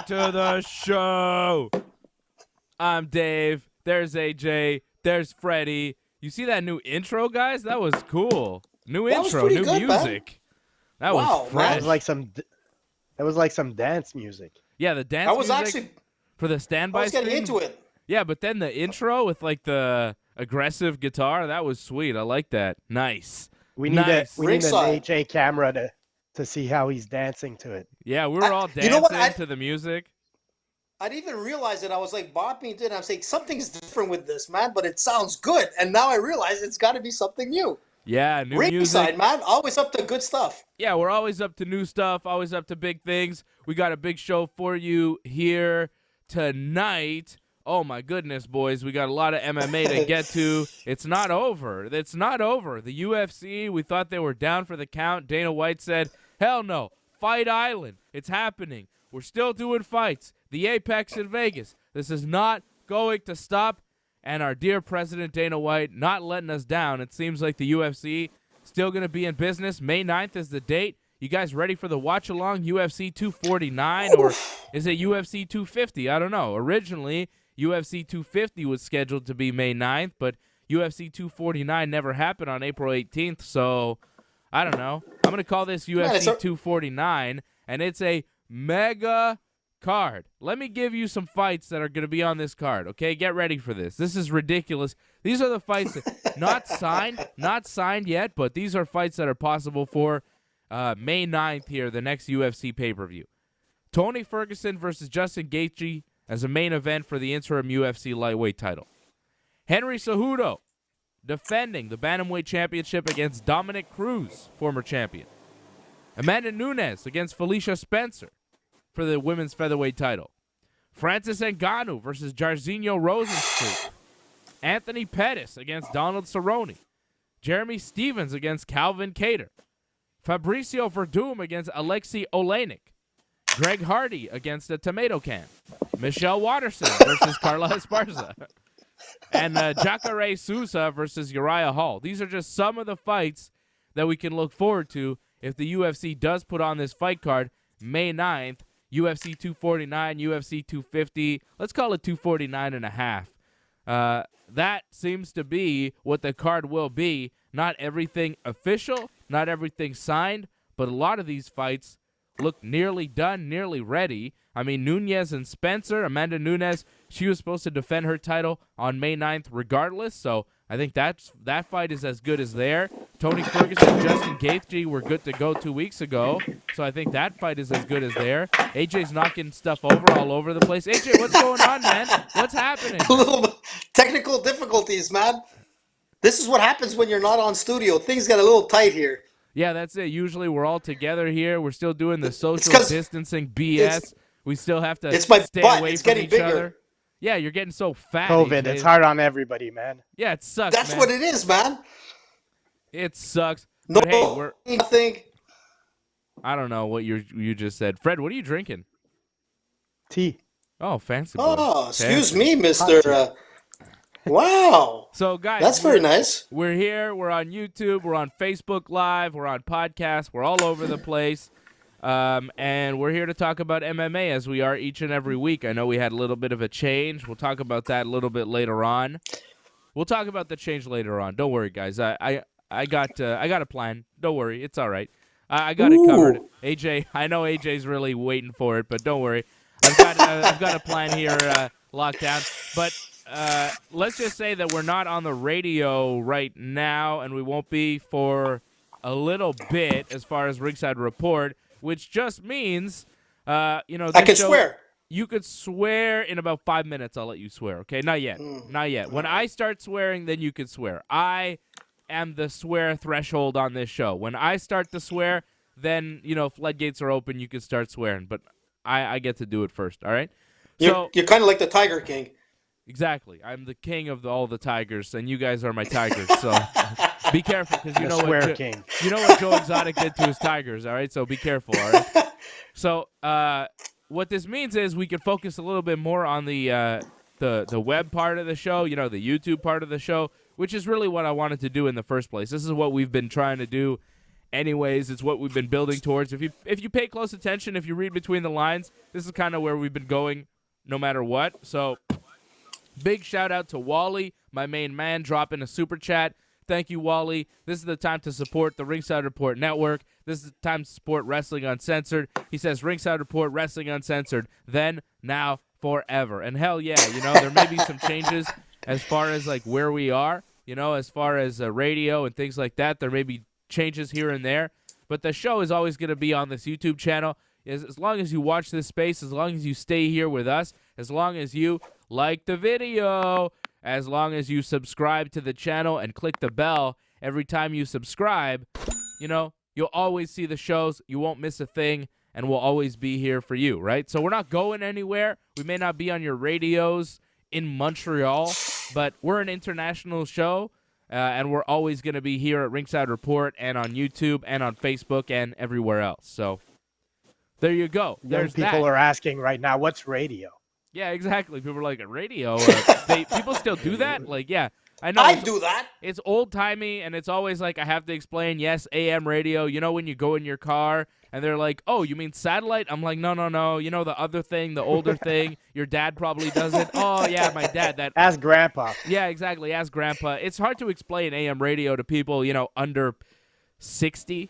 to the show. I'm Dave. There's AJ. There's Freddie. You see that new intro, guys? That was cool. New intro, new good, music. Man. That was fresh. That was like some dance music. Yeah, the dance music actually for the standby. I was getting stream. into it. Yeah, but then the intro with like the aggressive guitar, that was sweet. I like that. Nice. We need an Ringside. HA camera to see how he's dancing to it. Yeah, we were all dancing to the music. I didn't even realize it. I was like bopping to it. I'm saying something's different with this, man, but it sounds good. And now I realize it's got to be something new. Yeah, new Ringside, music. man, always up to good stuff. Yeah, we're always up to new stuff, always up to big things. We got a big show for you here tonight. Oh, my goodness, boys. We got a lot of MMA to get to. It's not over. It's not over. The UFC, we thought they were down for the count. Dana White said, hell no. Fight Island. It's happening. We're still doing fights. The Apex in Vegas. This is not going to stop. And our dear President Dana White not letting us down. It seems like the UFC still going to be in business. May 9th is the date. You guys ready for the watch-along UFC 249? Or is it UFC 250? I don't know. Originally, UFC 250 was scheduled to be May 9th, but UFC 249 never happened on April 18th, so I don't know. I'm going to call this UFC 249, and it's a mega card. Let me give you some fights that are going to be on this card, okay? Get ready for this. This is ridiculous. These are the fights that not signed yet, but these are fights that are possible for May 9th here, the next UFC pay-per-view. Tony Ferguson versus Justin Gaethje as a main event for the interim UFC lightweight title. Henry Cejudo defending the bantamweight championship against Dominic Cruz, former champion. Amanda Nunes against Felicia Spencer for the women's featherweight title. Francis Ngannou versus Jairzinho Rosenstruck. Anthony Pettis against Donald Cerrone. Jeremy Stevens against Calvin Kattar. Fabricio Verdum against Alexei Olenek. Greg Hardy against a tomato can. Michelle Watterson versus Carla Esparza. And Jacare Souza versus Uriah Hall. These are just some of the fights that we can look forward to if the UFC does put on this fight card May 9th. UFC 249, UFC 250. Let's call it 249 and a half. That seems to be what the card will be. Not everything official, not everything signed, but a lot of these fights look nearly done, nearly ready. I mean, Nunes and Spencer, Amanda Nunes, she was supposed to defend her title on May 9th regardless, so I think that fight is as good as there. Tony Ferguson, Justin Gaethje were good to go 2 weeks ago, so I think that fight is as good as there. AJ's knocking stuff over all over the place. AJ, what's going on, man? What's happening? A little technical difficulties, man. This is what happens when you're not on studio. Things get a little tight here. Yeah, that's it. Usually we're all together here. We're still doing the social distancing BS. We still have to stay away from each other. Yeah, you're getting so fat. COVID, AJ. it's hard on everybody, man. Yeah, it sucks, That's man. what it is, man. It sucks. No, but hey, nothing. I don't know what you just said. Fred, what are you drinking? Tea. Oh, fancy boy. Oh, excuse Fancy. me, Mr. Wow. So, guys, that's very nice. We're here. We're on YouTube. We're on Facebook Live. We're on podcasts. We're all over the place. And we're here to talk about MMA as we are each and every week. I know we had a little bit of a change. We'll talk about that a little bit later on. We'll talk about the change later on. Don't worry, guys. I got a plan. Don't worry. It's all right. I got it covered. AJ, I know AJ's really waiting for it, but don't worry. I've got a plan here locked down. But let's just say that we're not on the radio right now, and we won't be for a little bit as far as Ringside Report, which just means, I can swear. You could swear in about 5 minutes. I'll let you swear, okay? Not yet. Not yet. When I start swearing, then you can swear. I am the swear threshold on this show. When I start to swear, then, floodgates are open. You can start swearing. But I get to do it first, all right? You're kind of like the Tiger King. Exactly. I'm the king of all the tigers, and you guys are my tigers. So be careful, because you know what Joe Exotic did to his tigers. All right, so be careful. All right. So what this means is we can focus a little bit more on the web part of the show. The YouTube part of the show, which is really what I wanted to do in the first place. This is what we've been trying to do anyways. It's what we've been building towards. If you pay close attention, if you read between the lines, this is kind of where we've been going no matter what. So big shout out to Wally, my main man, dropping a super chat. Thank you, Wally. This is the time to support the Ringside Report Network. This is the time to support Wrestling Uncensored. He says, Ringside Report, Wrestling Uncensored, then, now, forever. And hell yeah, there may be some changes as far as like where we are, as far as radio and things like that. There may be changes here and there, but the show is always going to be on this YouTube channel. As long as you watch this space, as long as you stay here with us, as long as you like the video, as long as you subscribe to the channel and click the bell every time you subscribe, you'll always see the shows. You won't miss a thing, and we'll always be here for you, right? So we're not going anywhere. We may not be on your radios in Montreal, but we're an international show, and we're always going to be here at Ringside Report and on YouTube and on Facebook and everywhere else. So there you go. There's people are asking right now, what's radio? Yeah, exactly. People are like, radio? People still do that? Like, yeah. I know. I do that. It's old-timey, and it's always like I have to explain, yes, AM radio. When you go in your car, and they're like, oh, you mean satellite? I'm like, no. The other thing, the older thing. Your dad probably does it. Oh, yeah, my dad. Ask Grandpa. Yeah, exactly. Ask Grandpa. It's hard to explain AM radio to people, under 60,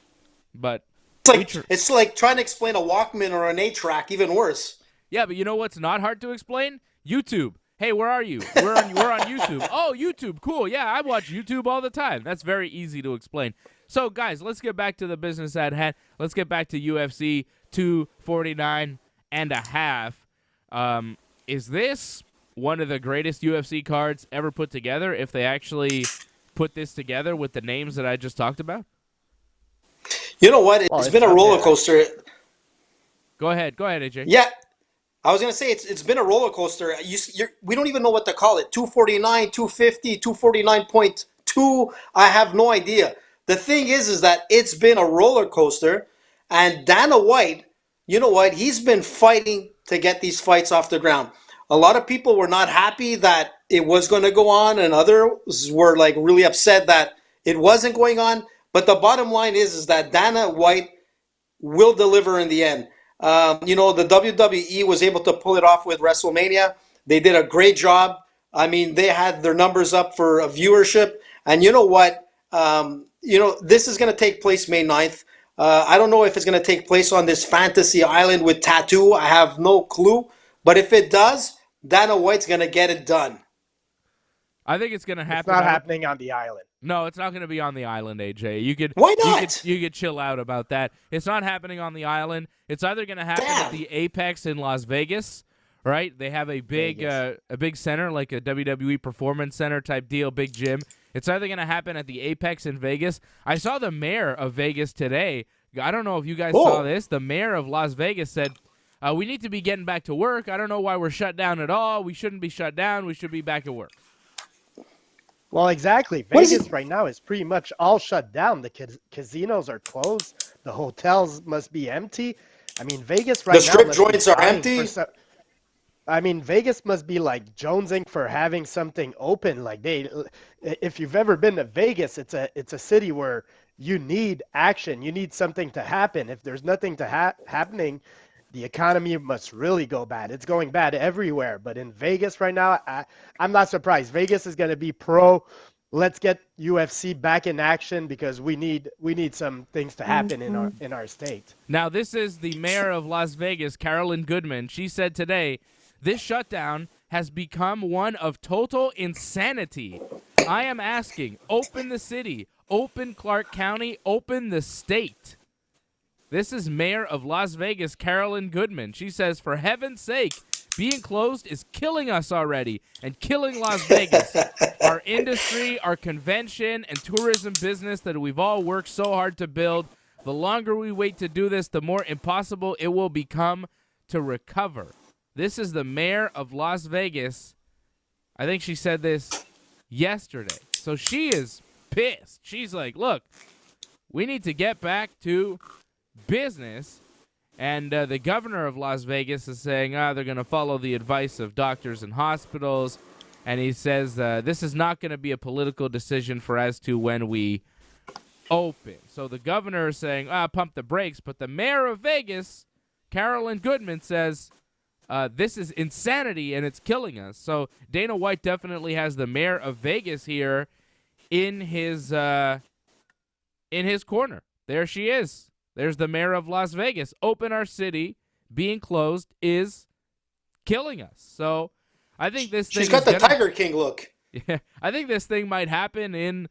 but it's like trying to explain a Walkman or an 8-track, even worse. Yeah, but you know what's not hard to explain? YouTube. Hey, where are you? We're on YouTube. Oh, YouTube. Cool. Yeah, I watch YouTube all the time. That's very easy to explain. So, guys, let's get back to the business at hand. Let's get back to UFC 249 and a half. Is this one of the greatest UFC cards ever put together if they actually put this together with the names that I just talked about? You know what? It's been a roller coaster. Go ahead, AJ. Yeah. I was going to say it's been a roller coaster. We don't even know what to call it. 249, 250, 249.2. I have no idea. The thing is that it's been a roller coaster. And Dana White, you know what? He's been fighting to get these fights off the ground. A lot of people were not happy that it was going to go on, and others were like really upset that it wasn't going on. But the bottom line is that Dana White will deliver in the end. The WWE was able to pull it off with WrestleMania. They did a great job. I mean, they had their numbers up for viewership. And you know what? This is going to take place May 9th. I don't know if it's going to take place on this fantasy island with Tattoo. I have no clue. But if it does, Dana White's going to get it done. I think it's going to happen. It's not happening on the island. No, it's not going to be on the island, AJ. Why not? You could chill out about that. It's not happening on the island. It's either going to happen at the Apex in Las Vegas, right? They have a big center, like a WWE Performance Center type deal, big gym. It's either going to happen at the Apex in Vegas. I saw the mayor of Vegas today. I don't know if you guys saw this. The mayor of Las Vegas said, we need to be getting back to work. I don't know why we're shut down at all. We shouldn't be shut down. We should be back at work. Well, exactly. Vegas right now is pretty much all shut down. The casinos are closed. The hotels must be empty. I mean, Vegas right now. The strip joints are empty. Vegas must be like jonesing for having something open. Like if you've ever been to Vegas, it's a city where you need action. You need something to happen. If there's nothing happening, the economy must really go bad. It's going bad everywhere. But in Vegas right now, I'm not surprised. Vegas is going to be pro. Let's get UFC back in action because we need some things to happen in our state. Now, this is the mayor of Las Vegas, Carolyn Goodman. She said today, this shutdown has become one of total insanity. I am asking, open the city, open Clark County, open the state. This is Mayor of Las Vegas, Carolyn Goodman. She says, for heaven's sake, being closed is killing us already and killing Las Vegas. Our industry, our convention and tourism business that we've all worked so hard to build. The longer we wait to do this, the more impossible it will become to recover. This is the mayor of Las Vegas. I think she said this yesterday. So she is pissed. She's like, look, we need to get back to business. And the governor of Las Vegas is saying, they're going to follow the advice of doctors and hospitals. And he says this is not going to be a political decision for as to when we open. So the governor is saying, pump the brakes. But the mayor of Vegas, Carolyn Goodman, says, this is insanity and it's killing us. So Dana White definitely has the mayor of Vegas here in his corner. There she is. There's the mayor of Las Vegas. Open our city. Being closed is killing us. So I think this thing She's got the Tiger King look. Yeah, I think this thing might happen in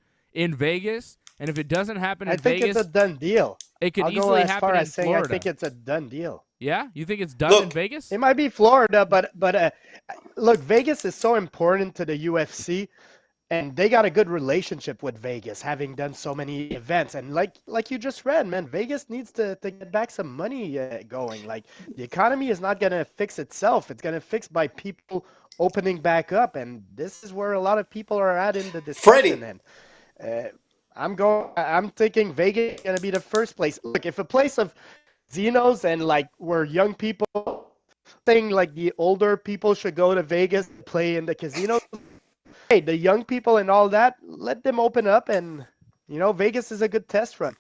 Vegas. And if it doesn't happen in I think Vegas, it's a done deal. it could I'll easily go as happen far in as saying Florida. I think it's a done deal. Yeah? You think it's done Look, in Vegas? It might be Florida, but look, Vegas is so important to the UFC, and they got a good relationship with Vegas, having done so many events. And like you just read, man, Vegas needs to get back some money going. Like, the economy is not going to fix itself. It's going to fix by people opening back up, and this is where a lot of people are at in the discussion. Freddie. And I'm thinking Vegas is going to be the first place. Look, if a place of casinos and like where young people think like the older people should go to Vegas and play in the casinos, hey, the young people and all that, let them open up, and Vegas is a good test run.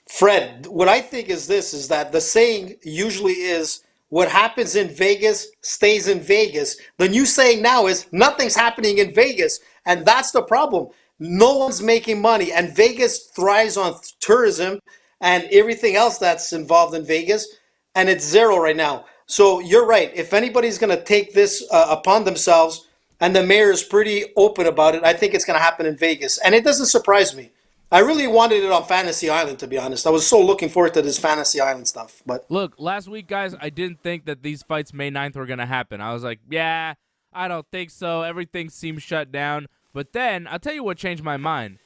Fred, what I think is this, is that the saying usually is what happens in Vegas stays in Vegas. The new saying now is nothing's happening in Vegas, and that's the problem. No one's making money, and Vegas thrives on tourism and everything else that's involved in Vegas, and it's zero right now. So you're right. If anybody's going to take this upon themselves, and the mayor is pretty open about it, I think it's going to happen in Vegas, and it doesn't surprise me. I really wanted it on Fantasy Island, to be honest. I was so looking forward to this Fantasy Island stuff. But Look, last week, guys, I didn't think that these fights May 9th were going to happen. I was like, yeah, I don't think so. Everything seems shut down. But then, I'll tell you what changed my mind.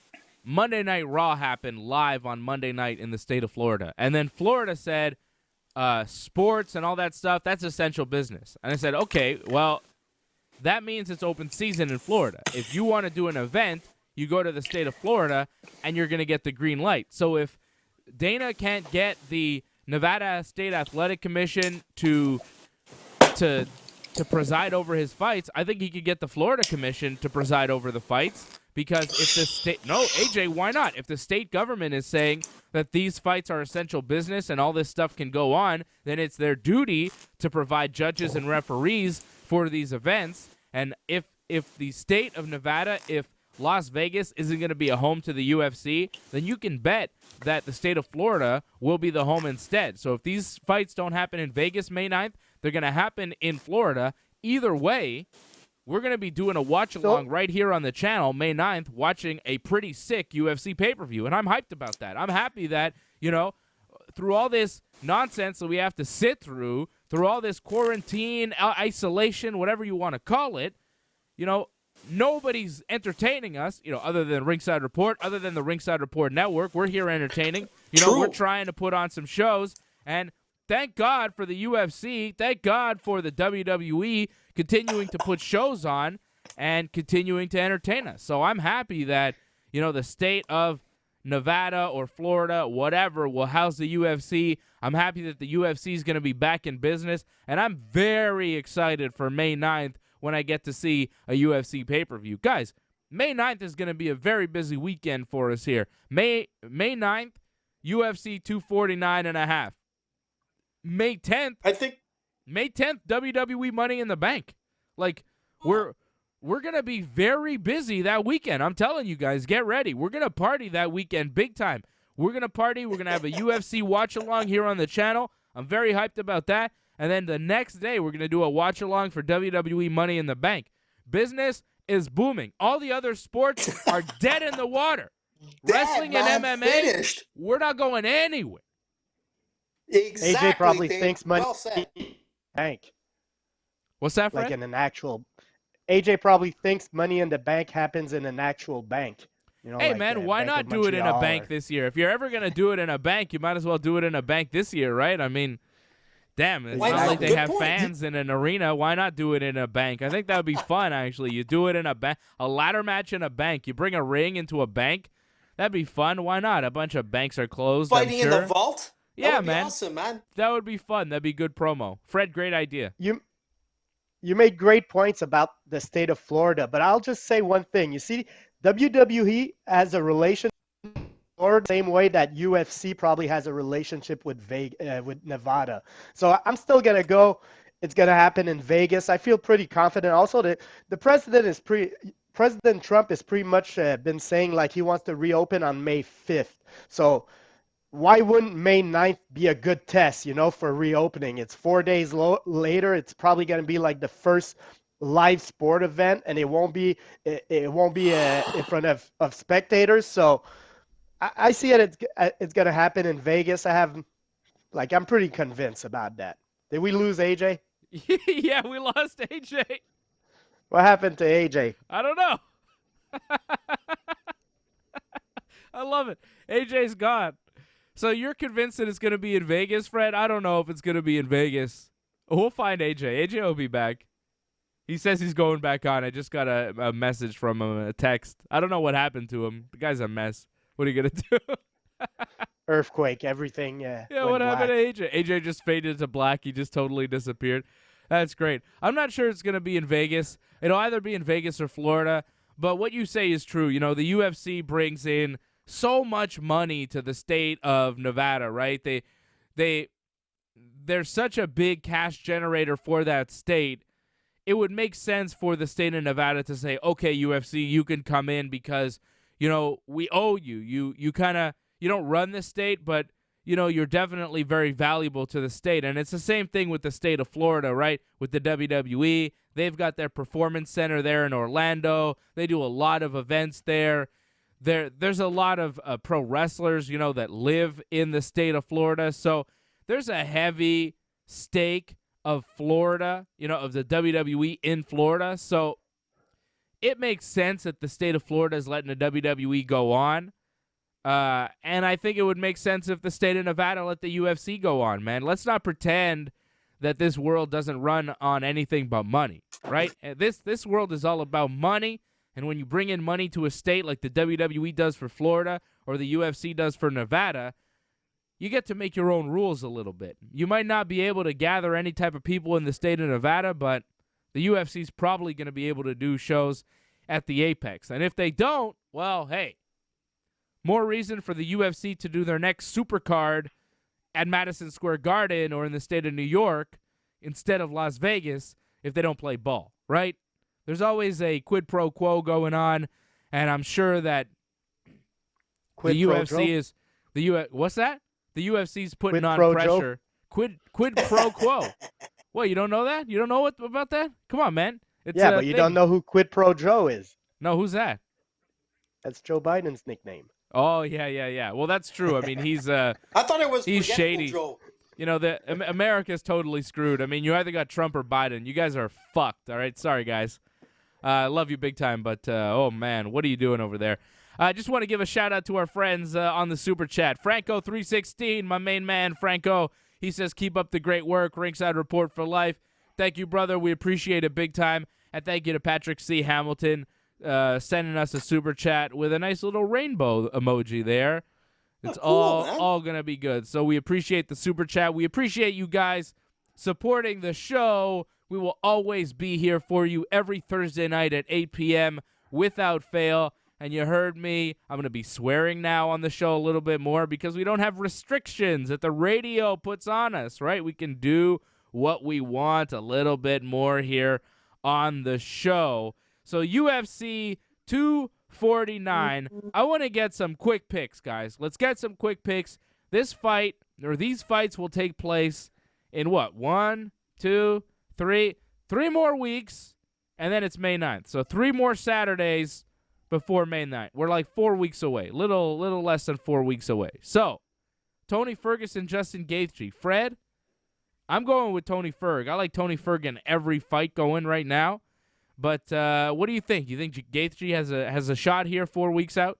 Monday Night Raw happened live on Monday night in the state of Florida. And then Florida said, sports and all that stuff, that's essential business. And I said, okay, well, that means it's open season in Florida. If you want to do an event, you go to the state of Florida, and you're going to get the green light. So if Dana can't get the Nevada State Athletic Commission to preside over his fights, I think he could get the Florida Commission to preside over the fights. Because if the state, no, AJ, why not? If the state government is saying that these fights are essential business and all this stuff can go on, then it's their duty to provide judges and referees for these events. And if the state of Nevada, if Las Vegas isn't going to be a home to the UFC, then you can bet that the state of Florida will be the home instead. So if these fights don't happen in Vegas May 9th, they're going to happen in Florida. Either way, we're going to be doing a watch-along right here on the channel May 9th, watching a pretty sick UFC pay-per-view, and I'm hyped about that. I'm happy that, through all this nonsense that we have to sit through all this quarantine, isolation, whatever you want to call it, nobody's entertaining us, other than Ringside Report, other than the Ringside Report Network. We're here entertaining. We're trying to put on some shows, and thank God for the UFC. Thank God for the WWE continuing to put shows on and continuing to entertain us. So I'm happy that, the state of Nevada or Florida, whatever, will house the UFC. I'm happy that the UFC is going to be back in business, and I'm very excited for May 9th when I get to see a UFC pay-per-view. Guys, May 9th is going to be a very busy weekend for us here. May 9th, UFC 249.5. May 10th, WWE Money in the Bank. Like, we're going to be very busy that weekend. I'm telling you guys, get ready. We're going to party that weekend big time. We're going to party. We're going to have a UFC watch-along here on the channel. I'm very hyped about that. And then the next day, we're going to do a watch-along for WWE Money in the Bank. Business is booming. All the other sports are dead in the water. Wrestling and MMA, finished. We're not going anywhere. Exactly. AJ probably Dave. thinks money Well said. in the bank. What's that, Fred? Like in an actual. AJ probably thinks money in the bank happens in an actual bank. Hey, like man, why Bank not of do it in a Montreal bank this year? If you're ever going to do it in a bank, you might as well do it in a bank this year, right? I mean, damn, it's Why not not? like they Good have point. fans in an arena. Why not do it in a bank? I think that would be fun, actually. You do it in a bank, a ladder match in a bank. You bring a ring into a bank. That'd be fun. Why not? A bunch of banks are closed, Fighting I'm in sure. the vault? That Yeah, would be man. awesome, man. That would be fun. That'd be good promo. Fred, great idea. You made great points about the state of Florida, but I'll just say one thing. You see, WWE has a relationship with Florida, same way that UFC probably has a relationship with with Nevada. So I'm still gonna go. It's gonna happen in Vegas. I feel pretty confident. Also, the President Trump has pretty much been saying like he wants to reopen on May 5th. So why wouldn't May 9th be a good test, for reopening? It's 4 days later. It's probably going to be like the first live sport event, and it won't be in front of spectators. So I see it's going to happen in Vegas. I'm pretty convinced about that. Did we lose AJ? Yeah, we lost AJ. What happened to AJ? I don't know. I love it. AJ's gone. So you're convinced that it's going to be in Vegas, Fred? I don't know if it's going to be in Vegas. We'll find AJ. AJ will be back. He says he's going back on. I just got a message from him, a text. I don't know what happened to him. The guy's a mess. What are you going to do? Earthquake, everything. Yeah, what happened to AJ? AJ just faded to black. He just totally disappeared. That's great. I'm not sure it's going to be in Vegas. It'll either be in Vegas or Florida. But what you say is true. The UFC brings in so much money to the state of Nevada, right? They're such a big cash generator for that state. It would make sense for the state of Nevada to say, okay, UFC, you can come in because, we owe you. You don't run the state, but, you're definitely very valuable to the state. And it's the same thing with the state of Florida, right? With the WWE. They've got their performance center there in Orlando. They do a lot of events there. There's a lot of pro wrestlers, that live in the state of Florida. So there's a heavy stake of Florida, of the WWE in Florida. So it makes sense that the state of Florida is letting the WWE go on. And I think it would make sense if the state of Nevada let the UFC go on, man. Let's not pretend that this world doesn't run on anything but money, right? This world is all about money. And when you bring in money to a state like the WWE does for Florida or the UFC does for Nevada, you get to make your own rules a little bit. You might not be able to gather any type of people in the state of Nevada, but the UFC is probably going to be able to do shows at the Apex. And if they don't, well, hey, more reason for the UFC to do their next supercard at Madison Square Garden or in the state of New York instead of Las Vegas if they don't play ball, right? There's always a quid pro quo going on, and I'm sure that the UFC is what's that? The UFC's putting on pressure. Quid pro quo. What, you don't know that? You don't know about that? Come on, man. But you don't know who Quid Pro Joe is. No, who's that? That's Joe Biden's nickname. Oh, yeah. Well, that's true. I mean, he's I thought it was he's shady. Joe. America's totally screwed. I mean, you either got Trump or Biden. You guys are fucked, all right? Sorry, guys. I love you big time, but, oh, man, what are you doing over there? I just want to give a shout-out to our friends on the Super Chat. Franco316, my main man, Franco. He says, keep up the great work. Ringside Report for life. Thank you, brother. We appreciate it big time. And thank you to Patrick C. Hamilton sending us a Super Chat with a nice little rainbow emoji there. It's all going to be good. So we appreciate the Super Chat. We appreciate you guys supporting the show. We will always be here for you every Thursday night at 8 p.m. without fail. And you heard me. I'm going to be swearing now on the show a little bit more because we don't have restrictions that the radio puts on us, right? We can do what we want a little bit more here on the show. So UFC 249, I want to get some quick picks, guys. Let's get some quick picks. These fights will take place in what? 1, 2, 3 more weeks, and then it's May 9th. So 3 more Saturdays before May 9th. We're like 4 weeks away, little less than 4 weeks away. So Tony Ferguson, Justin Gaethje. Fred, I'm going with Tony Ferg. I like Tony Ferg in every fight going right now. But what do you think? You think Gaethje has a shot here 4 weeks out?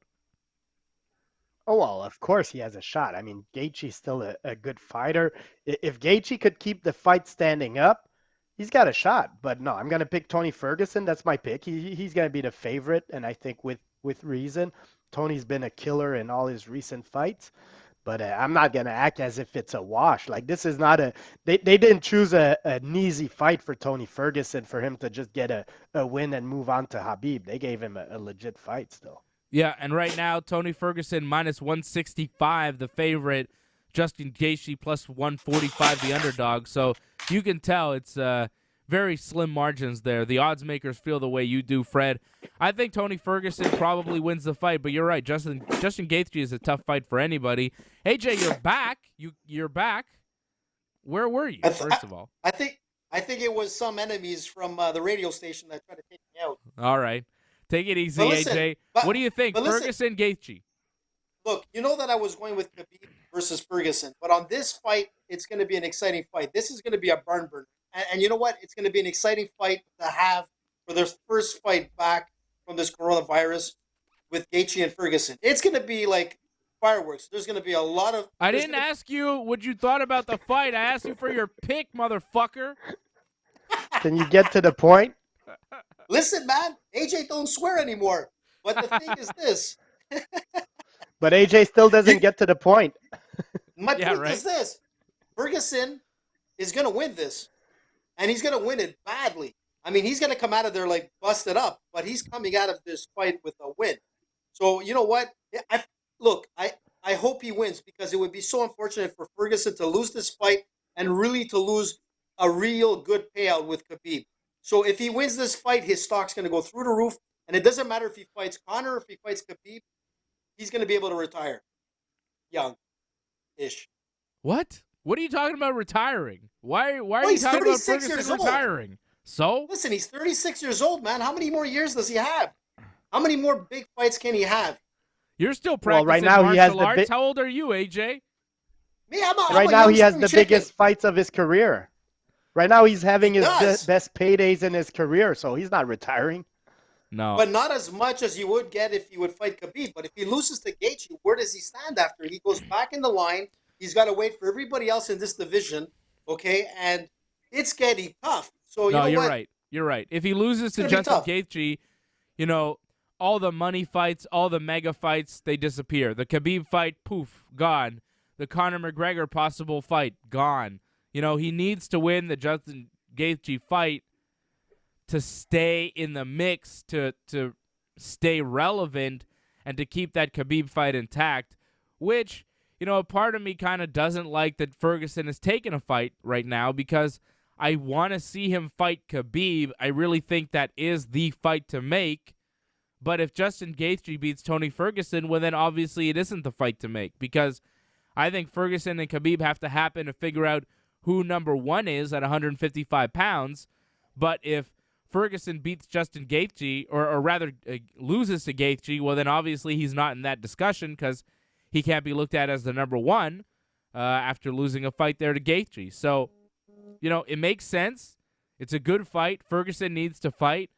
Oh, well, of course he has a shot. I mean, Gaethje's still a good fighter. If Gaethje could keep the fight standing up, he's got a shot. But no, I'm going to pick Tony Ferguson. That's my pick. He's going to be the favorite, and I think with reason. Tony's been a killer in all his recent fights. But I'm not going to act as if it's a wash. Like, this is not they didn't choose an easy fight for Tony Ferguson for him to just get a win and move on to Khabib. They gave him a legit fight still. Yeah, and right now, Tony Ferguson minus 165, the favorite. Justin Gaethje plus 145, the underdog. So you can tell it's very slim margins there. The odds makers feel the way you do, Fred. I think Tony Ferguson probably wins the fight, but you're right. Justin Gaethje is a tough fight for anybody. AJ, you're back. You're back. Where were you, first of all? I think it was some enemies from the radio station that tried to take me out. All right. Take it easy, listen, AJ. What do you think? Ferguson, Gaethje. Look, you know that I was going with Khabib versus Ferguson, but on this fight, it's going to be an exciting fight. This is going to be a barn burner. And you know what? It's going to be an exciting fight to have for their first fight back from this coronavirus with Gaethje and Ferguson. It's going to be like fireworks. There's going to be a lot of... I didn't ask you what you thought about the fight. I asked you for your pick, motherfucker. Can you get to the point? Listen, man, AJ don't swear anymore. But the thing is this... But AJ still doesn't get to the point. My point is this. Ferguson is going to win this. And he's going to win it badly. I mean, he's going to come out of there like busted up. But he's coming out of this fight with a win. So, you know what? I hope he wins because it would be so unfortunate for Ferguson to lose this fight and really to lose a real good payout with Khabib. So if he wins this fight, his stock's going to go through the roof. And it doesn't matter if he fights Conor or if he fights Khabib. He's going to be able to retire young-ish. What? What are you talking about retiring? Why are you talking about Ferguson retiring? So? Listen, he's 36 years old, man. How many more years does he have? How many more big fights can he have? You're still practicing right now martial arts. How old are you, AJ? Me, right now he has the biggest fights of his career. Right now he's having his best paydays in his career, so he's not retiring. No. But not as much as you would get if he would fight Khabib. But if he loses to Gaethje, where does he stand after? He goes back in the line. He's got to wait for everybody else in this division, okay? And it's getting tough. So you know you're what? right. You're right. If he loses to Justin Gaethje, you know, all the money fights, all the mega fights, they disappear. The Khabib fight, poof, gone. The Conor McGregor possible fight, gone. You know, he needs to win the Justin Gaethje fight to stay in the mix, to stay relevant, and to keep that Khabib fight intact, which, you know, a part of me kind of doesn't like that Ferguson is taking a fight right now because I want to see him fight Khabib. I really think that is the fight to make. But if Justin Gaethje beats Tony Ferguson, well, then obviously it isn't the fight to make because I think Ferguson and Khabib have to happen to figure out who number one is at 155 pounds. But if Ferguson beats Justin Gaethje, or rather loses to Gaethje, well, then obviously he's not in that discussion because he can't be looked at as the number one after losing a fight there to Gaethje. So, you know, it makes sense. It's a good fight. Ferguson needs to fight.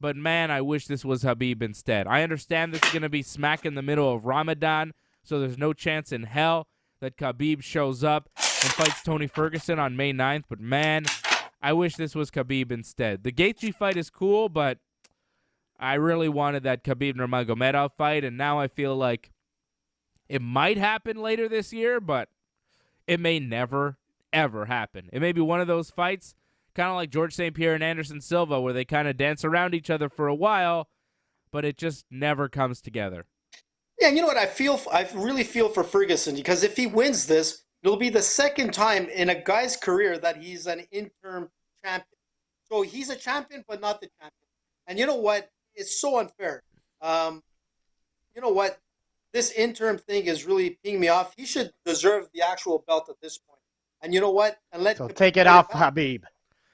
But, man, I wish this was Khabib instead. I understand this is going to be smack in the middle of Ramadan, so there's no chance in hell that Khabib shows up and fights Tony Ferguson on May 9th. But, man, I wish this was Khabib instead. The Gaethje fight is cool, but I really wanted that Khabib Nurmagomedov fight, and now I feel like it might happen later this year, but it may never, ever happen. It may be one of those fights, kind of like George St. Pierre and Anderson Silva, where they kind of dance around each other for a while, but it just never comes together. Yeah, and you know what? I really feel for Ferguson because if he wins this, it'll be the second time in a guy's career that he's an interim champion. So he's a champion, but not the champion. And you know what? It's so unfair. You know what? This interim thing is really peeing me off. He should deserve the actual belt at this point. And you know what? And take it off Khabib.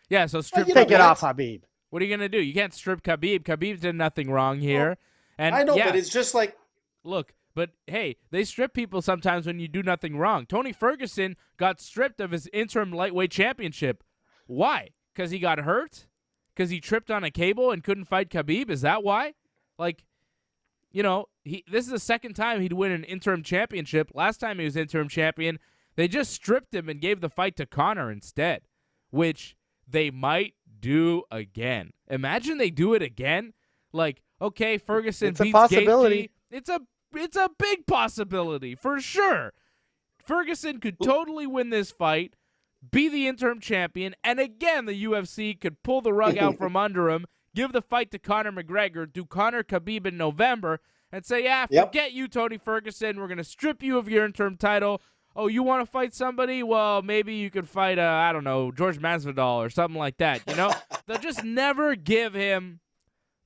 Yeah, so take it off Khabib. What are you going to do? You can't strip Khabib. Khabib did nothing wrong here. And I know, but it's just like... Look, but hey, they strip people sometimes when you do nothing wrong. Tony Ferguson got stripped of his interim lightweight championship. Why? Because he got hurt? Because he tripped on a cable and couldn't fight Khabib? Is that why? Like, you know, this is the second time he'd win an interim championship. Last time he was interim champion, they just stripped him and gave the fight to Conor instead, which they might do again. Imagine they do it again. Like, okay, Ferguson beats Gaethje. It's a big possibility, for sure. Ferguson could totally win this fight, be the interim champion, and again, the UFC could pull the rug out from under him, give the fight to Conor McGregor, do Conor Khabib in November, and say, yeah, Yep. forget you, Tony Ferguson. We're going to strip you of your interim title. Oh, you want to fight somebody? Well, maybe you could fight, I don't know, George Masvidal or something like that. You know, they'll just never give him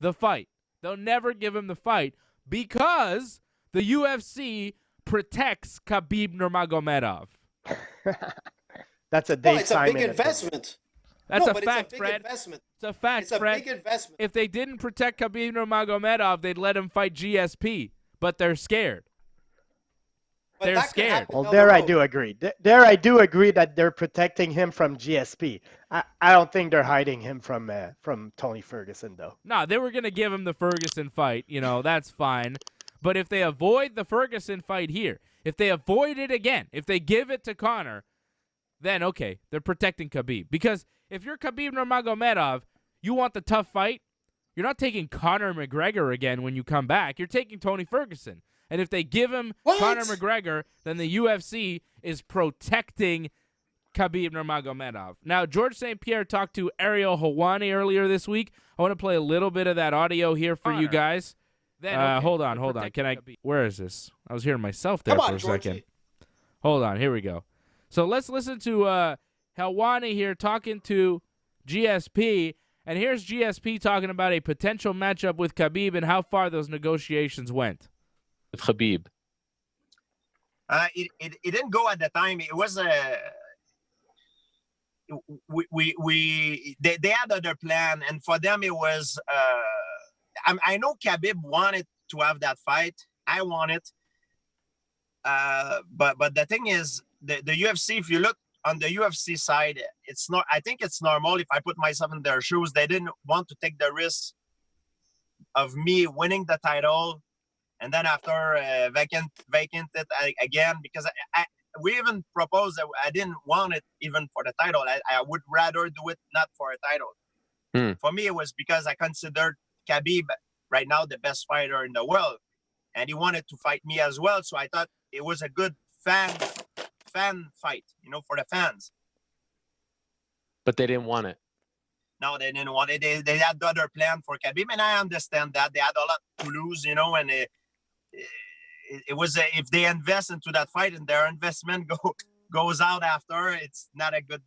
the fight. They'll never give him the fight because the UFC protects Khabib Nurmagomedov. That's a Well, Dave it's a Simon big opinion. investment. That's No, a but fact, it's a big Fred. investment. It's a fact, It's a Fred. big investment. If they didn't protect Khabib Nurmagomedov, they'd let him fight GSP, but they're scared. But They're that could scared. happen Well, down the there I road. do agree. There I do agree that they're protecting him from GSP. I don't think they're hiding him from Tony Ferguson, though. No, they were going to give him the Ferguson fight. You know, that's fine. But if they avoid the Ferguson fight here, if they avoid it again, if they give it to Conor, then okay, they're protecting Khabib. Because if you're Khabib Nurmagomedov, you want the tough fight, you're not taking Conor McGregor again when you come back. You're taking Tony Ferguson. And if they give him What? Conor McGregor, then the UFC is protecting Khabib Nurmagomedov. Now, George St. Pierre talked to Ariel Helwani earlier this week. I want to play a little bit of that audio here for you guys. Then, hold on. Can I? Where is this? I was hearing myself there Come for on, a second. Georgie. Hold on. Here we go. So let's listen to Helwani here talking to GSP. And here's GSP talking about a potential matchup with Khabib and how far those negotiations went. With Khabib. It didn't go at the time. It was they had other plan, and for them it was I know Khabib wanted to have that fight. I want it. But the thing is, the UFC, if you look on the UFC side, it's not. I think it's normal. If I put myself in their shoes, they didn't want to take the risk of me winning the title, and then after vacant it again, because we even proposed that I didn't want it even for the title. I would rather do it not for a title. For me, it was because I considered Khabib right now the best fighter in the world, and he wanted to fight me as well. So I thought it was a good fan fight, for the fans. But they didn't want it. No, they didn't want it. They had the other plan for Khabib, and I understand that they had a lot to lose, and it was if they invest into that fight and their investment goes out after, it's not a good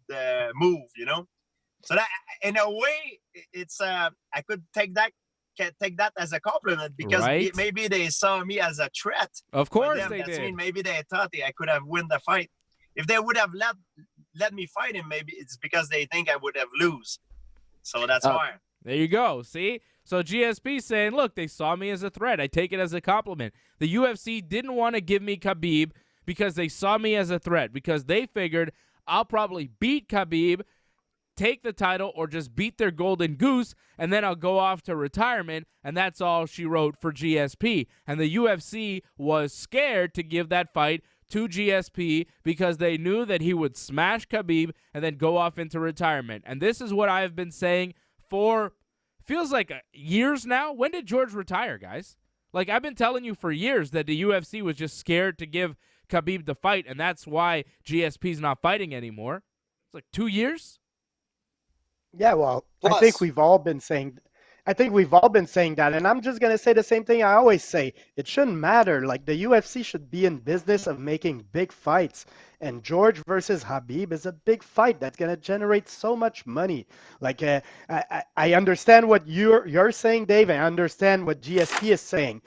move, So that, in a way, it's I could take that as a compliment, because maybe they saw me as a threat. Of course them, they did. Mean maybe they thought I could have won the fight. If they would have let me fight him, maybe it's because they think I would have lose. So that's why. There you go. See? So GSP saying, look, they saw me as a threat. I take it as a compliment. The UFC didn't want to give me Khabib because they saw me as a threat, because they figured I'll probably beat Khabib, take the title, or just beat their golden goose, and then I'll go off to retirement, and that's all she wrote for GSP. And the UFC was scared to give that fight to GSP because they knew that he would smash Khabib and then go off into retirement. And this is what I've been saying for feels like years now. When did George retire, guys? Like, I've been telling you for years that the UFC was just scared to give Khabib the fight, and that's why GSP's not fighting anymore. It's like 2 years. Yeah, well, Plus. I think we've all been saying that, and I'm just gonna say the same thing I always say. It shouldn't matter. Like, the UFC should be in business of making big fights, and George versus Khabib is a big fight that's gonna generate so much money. Like, I understand what you're saying, Dave. I understand what GSP is saying.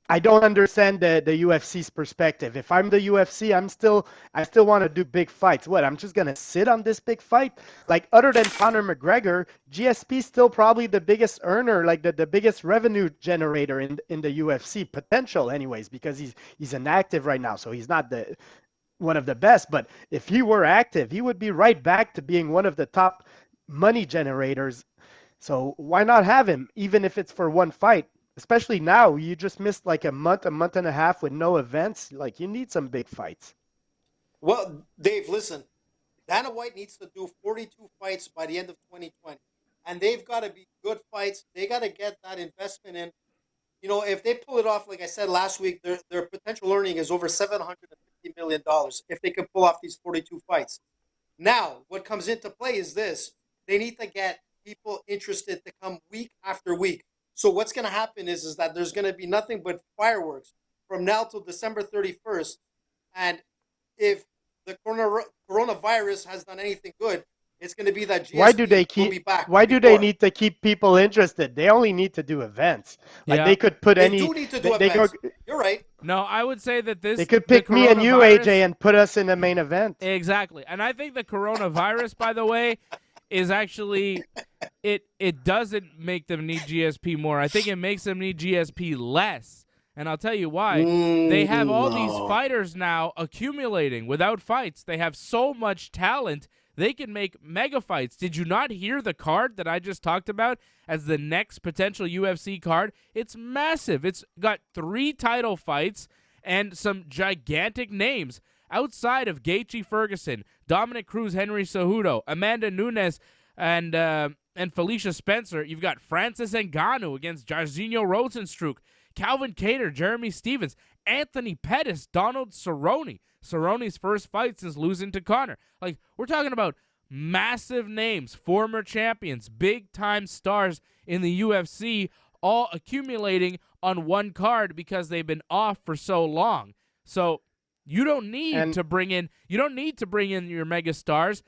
I don't understand the UFC's perspective. If I'm the UFC, I still want to do big fights. What, I'm just going to sit on this big fight? Like, other than Conor McGregor, GSP's still probably the biggest earner, like the biggest revenue generator in the UFC, potential anyways, because he's inactive right now, so he's not one of the best. But if he were active, he would be right back to being one of the top money generators. So why not have him, even if it's for one fight? Especially now, you just missed like a month and a half with no events. Like, you need some big fights. Well, Dave, listen. Dana White needs to do 42 fights by the end of 2020. And they've got to be good fights. They got to get that investment in. If they pull it off, like I said last week, their potential earning is over $750 million if they can pull off these 42 fights. Now, what comes into play is this. They need to get people interested to come week after week. So what's going to happen is that there's going to be nothing but fireworks from now till December 31st. And if the coronavirus has done anything good, it's going to be that GSP Why do they will be back. Why do before. they need to keep people interested? They only need to do events. Like Yeah. they could put They any. do need to do they events. You're right. No, I would say that this. They could the pick me and you, coronavirus- AJ, and put us in the main event. Exactly. And I think the coronavirus, by the way, is actually it doesn't make them need GSP more. I think it makes them need GSP less. And I'll tell you why. They have all these fighters now accumulating without fights. They have so much talent. They can make mega fights. Did you not hear the card that I just talked about as the next potential UFC card? It's massive. It's got 3 title fights and some gigantic names. Outside of Gaethje Ferguson, Dominic Cruz, Henry Cejudo, Amanda Nunes, and Felicia Spencer, you've got Francis Ngannou against Jairzinho Rosenstruck, Calvin Kattar, Jeremy Stevens, Anthony Pettis, Donald Cerrone. Cerrone's first fight since losing to Conor. Like, we're talking about massive names, former champions, big-time stars in the UFC, all accumulating on one card because they've been off for so long. So you don't need to bring in your mega stars.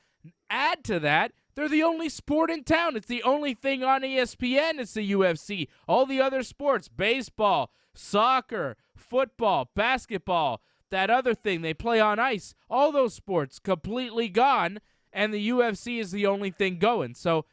Add to that, they're the only sport in town. It's the only thing on ESPN. It's the UFC. All the other sports, baseball, soccer, football, basketball, that other thing they play on ice, all those sports completely gone, and the UFC is the only thing going. So,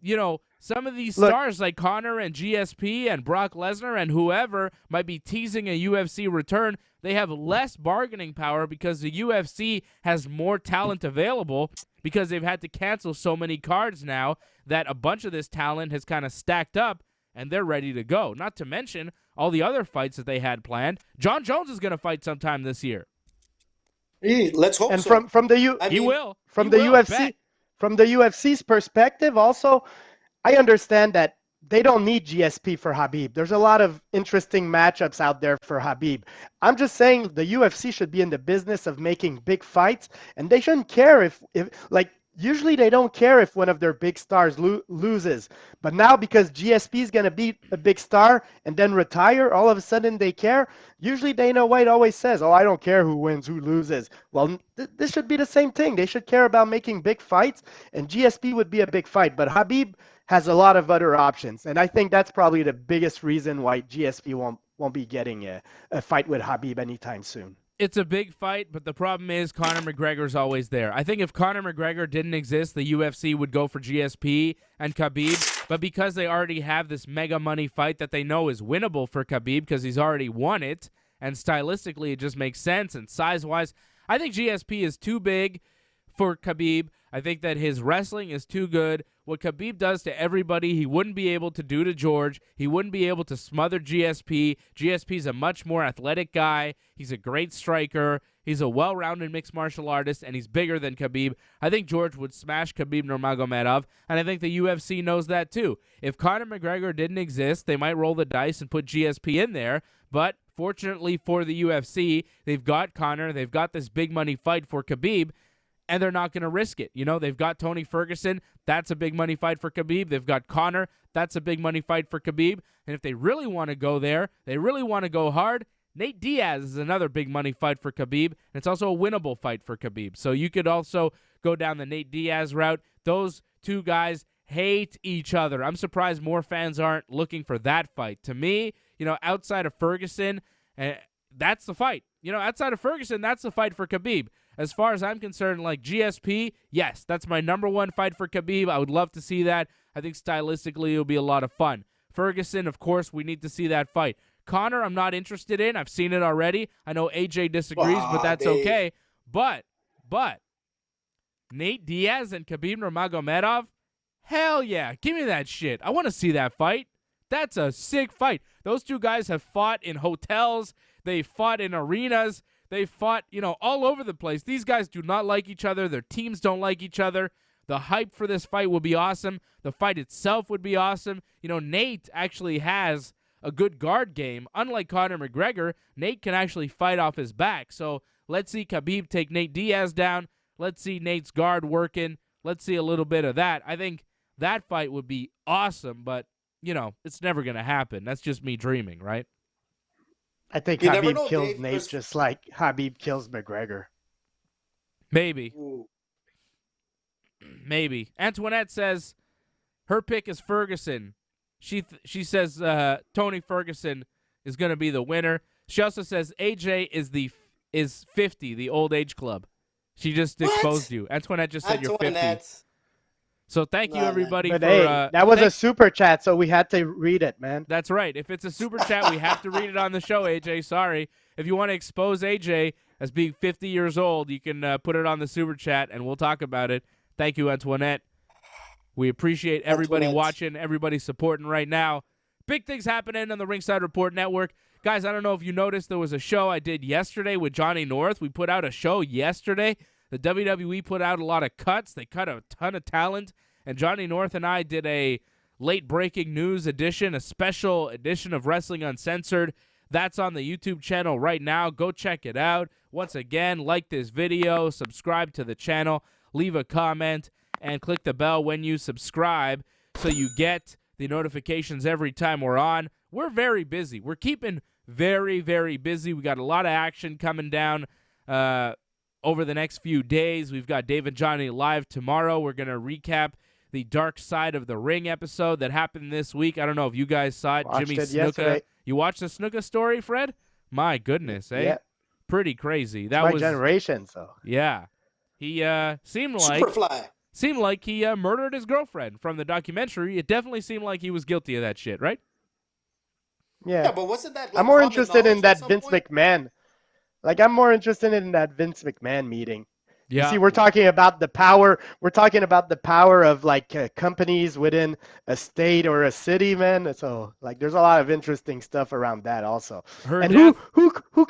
you know, some of these stars like Conor and GSP and Brock Lesnar and whoever might be teasing a UFC return. They have less bargaining power because the UFC has more talent available because they've had to cancel so many cards now that a bunch of this talent has kind of stacked up and they're ready to go. Not to mention all the other fights that they had planned. John Jones is going to fight sometime this year. Let's hope and so. from the He will. From He the will, UFC, bet. from the UFC's perspective, also, I understand that they don't need GSP for Khabib. There's a lot of interesting matchups out there for Khabib. I'm just saying the UFC should be in the business of making big fights, and they shouldn't care if like, usually they don't care if one of their big stars loses. But now because GSP is going to beat a big star and then retire, all of a sudden they care. Usually Dana White always says, oh, I don't care who wins, who loses. Well, this should be the same thing. They should care about making big fights, and GSP would be a big fight. But Khabib has a lot of other options, and I think that's probably the biggest reason why GSP won't be getting a fight with Khabib anytime soon. It's a big fight, but the problem is Conor McGregor's always there. I think if Conor McGregor didn't exist, the UFC would go for GSP and Khabib, but because they already have this mega money fight that they know is winnable for Khabib because he's already won it, and stylistically it just makes sense, and size-wise, I think GSP is too big for Khabib. I think that his wrestling is too good. What Khabib does to everybody, he wouldn't be able to do to George. He wouldn't be able to smother GSP. GSP's a much more athletic guy. He's a great striker. He's a well-rounded mixed martial artist, and he's bigger than Khabib. I think George would smash Khabib Nurmagomedov, and I think the UFC knows that too. If Conor McGregor didn't exist, they might roll the dice and put GSP in there, but fortunately for the UFC, they've got Conor, they've got this big money fight for Khabib, and they're not going to risk it. You know, they've got Tony Ferguson. That's a big money fight for Khabib. They've got Conor. That's a big money fight for Khabib. And if they really want to go there, they really want to go hard, Nate Diaz is another big money fight for Khabib. And it's also a winnable fight for Khabib. So you could also go down the Nate Diaz route. Those two guys hate each other. I'm surprised more fans aren't looking for that fight. To me, you know, outside of Ferguson, that's the fight. You know, outside of Ferguson, that's the fight for Khabib. As far as I'm concerned, like GSP, yes, that's my number one fight for Khabib. I would love to see that. I think stylistically it'll be a lot of fun. Ferguson, of course, we need to see that fight. Conor, I'm not interested in. I've seen it already. I know AJ disagrees, but that's okay. But Nate Diaz and Khabib Nurmagomedov, hell yeah, give me that shit. I want to see that fight. That's a sick fight. Those two guys have fought in hotels. They fought in arenas. They fought, you know, all over the place. These guys do not like each other. Their teams don't like each other. The hype for this fight will be awesome. The fight itself would be awesome. You know, Nate actually has a good guard game. Unlike Conor McGregor, Nate can actually fight off his back. So let's see Khabib take Nate Diaz down. Let's see Nate's guard working. Let's see a little bit of that. I think that fight would be awesome, but it's never going to happen. That's just me dreaming, right? I think You never Habib know, kills Dave. Nate There's- just like Habib kills McGregor. Maybe. Ooh. Maybe. Antoinette says her pick is Ferguson. She says Tony Ferguson is going to be the winner. She also says AJ is 50, the old age club. She just What? exposed you. Antoinette just said you're 50. Antoinette. So thank you, Nah, everybody, But for hey, that was a thanks- super chat, so we had to read it, man. That's right. If it's a super chat, we have to read it on the show, AJ. Sorry. If you want to expose AJ as being 50 years old, you can put it on the super chat, and we'll talk about it. Thank you, Antoinette. We appreciate everybody Antoinette. watching, everybody supporting right now. Big things happening on the Ringside Report Network. Guys, I don't know if you noticed, there was a show I did yesterday with Johnny North. We put out a show yesterday. The WWE put out a lot of cuts. They cut a ton of talent. And Johnny North and I did a late breaking news edition, a special edition of Wrestling Uncensored. That's on the YouTube channel right now. Go check it out. Once again, like this video, subscribe to the channel, leave a comment, and click the bell when you subscribe so you get the notifications every time we're on. We're very busy. We're keeping very, very busy. We got a lot of action coming down over the next few days. We've got Dave and Johnny live tomorrow. We're going to recap the Dark Side of the Ring episode that happened this week. I don't know if you guys saw it. Watched Jimmy it Snuka. yesterday. You watched the Snuka story, Fred? My goodness, eh? Yeah. Pretty crazy. That My was generation, so. yeah. He seemed Superfly. like he murdered his girlfriend from the documentary. It definitely seemed like he was guilty of that shit, right? Yeah, but wasn't that? Like, I'm more common interested in knowledge at that some Vince point? McMahon. Like, I'm more interested in that Vince McMahon meeting. Yeah. You see, we're talking about the power. We're talking about the power of like companies within a state or a city, man. So, like, there's a lot of interesting stuff around that also. Her And death- who